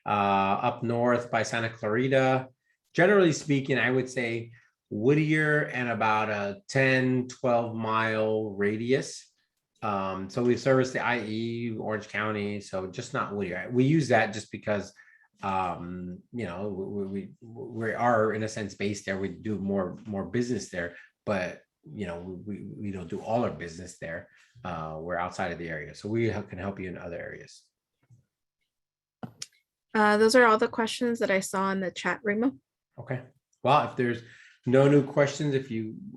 up north by Santa Clarita. Generally speaking, I would say Whittier and about a 10-12 mile radius. So we service the IE, Orange County, so just not Whittier. We use that just because we are in a sense based there. We do more business there, but we don't do all our business there. We're outside of the area, so we can help you in other areas. Those are all the questions that I saw in the chat, Remo. Okay. Well, if there's no new questions, if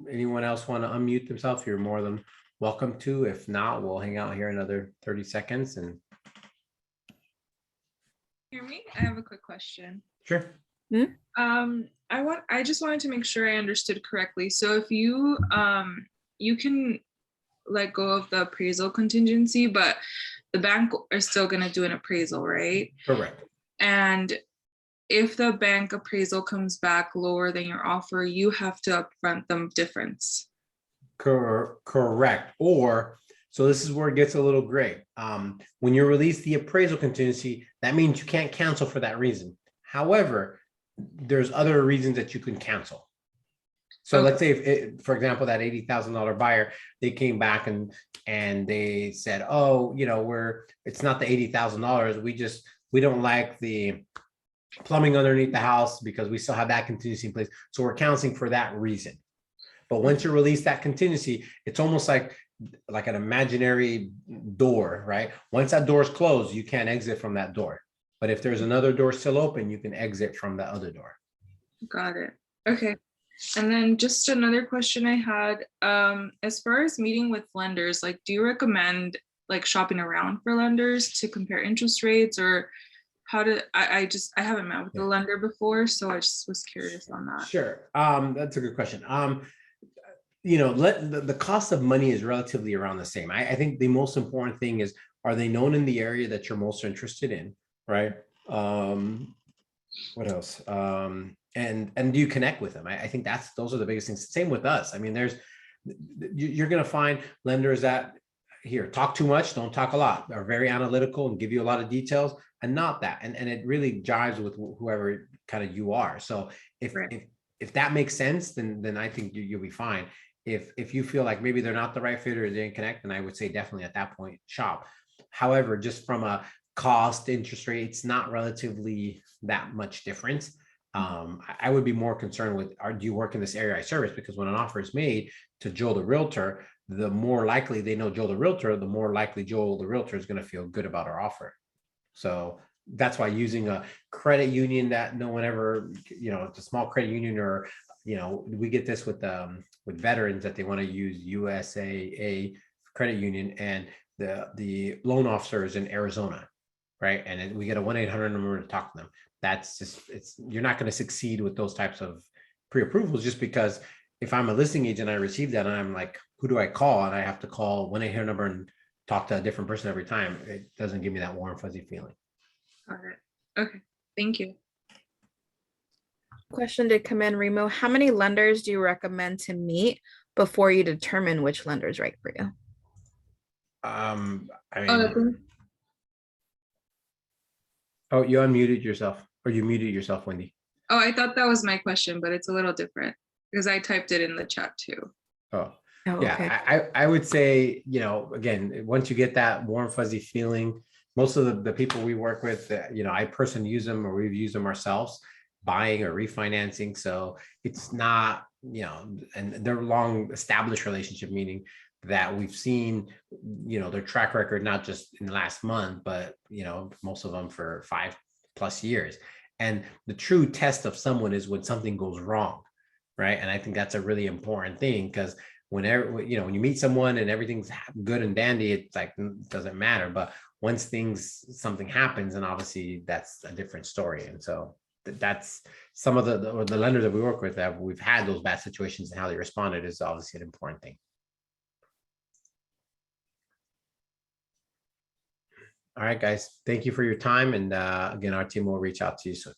anyone else want to unmute themselves, you're more than welcome to. If not, we'll hang out here another 30 seconds and hear me? I have a quick question. Sure. I just wanted to make sure I understood correctly. So if you can let go of the appraisal contingency, but the bank are still going to do an appraisal, right? Correct. And if the bank appraisal comes back lower than your offer, you have to upfront the difference. Correct. Or so this is where it gets a little gray. When you release the appraisal contingency, that means you can't cancel for that reason. However, there's other reasons that you can cancel. So let's say if for example, that $80,000 buyer, they came back and they said, oh, it's not the $80,000. We don't like the plumbing underneath the house because we still have that contingency in place. So we're canceling for that reason. But once you release that contingency, it's almost like an imaginary door, right? Once that door is closed, you can't exit from that door. But if there's another door still open, you can exit from the other door. Got it. Okay. And then just another question I had, as far as meeting with lenders, do you recommend shopping around for lenders to compare interest rates, or I haven't met with the lender before, so I just was curious on that. Sure. That's a good question. The cost of money is relatively around the same. I think the most important thing is, are they known in the area that you're most interested in? Right. What else? And do you connect with them? I think those are the biggest things. Same with us. I mean, you're going to find lenders that talk too much, don't talk a lot, are very analytical and give you a lot of details, and not that. And it really jives with whoever kind of you are. So if that makes sense, then I think you'll be fine. If you feel like maybe they're not the right fit or they didn't connect, then I would say definitely at that point shop. However, just from a cost, interest rate, it's not relatively that much difference. I would be more concerned with, do you work in this area I service? Because when an offer is made to Joe the Realtor, the more likely they know Joe the Realtor, the more likely Joe the Realtor is going to feel good about our offer. So that's why using a credit union that no one ever, it's a small credit union, or, we get this with veterans that they want to use USAA credit union, and the loan officer is in Arizona, right? And we get a 1-800 number to talk to them. That's just, you're not going to succeed with those types of pre-approvals, just because if I'm a listing agent, I receive that and I'm like, who do I call? And I have to call 1-800 number and talk to a different person every time. It doesn't give me that warm, fuzzy feeling. Got it. Okay. Thank you. Question did come in, Remo. How many lenders do you recommend to meet before you determine which lender is right for you? I Oh, mean, oh, you unmuted yourself, or you muted yourself, Wendy. oh, I thought that was my question, but it's a little different because I typed it in the chat too. Oh, Oh, okay. yeah, I would say, you know, again, once you get that warm fuzzy feeling, most of the people we work with, you know, I personally use them or we've used them ourselves, buying or refinancing. So it's not, you know, and they're long established relationship, meaning that we've seen, you know, their track record, not just in the last month, but, you know, most of them for 5+ years. And the true test of someone is when something goes wrong, right? And I think that's a really important thing, because whenever, you know, when you meet someone and everything's good and dandy, it's like, it doesn't matter. But once something happens, and obviously that's a different story. And so that's some of the lenders that we work with, that we've had those bad situations, and how they responded is obviously an important thing. All right, guys, thank you for your time. And again, our team will reach out to you soon.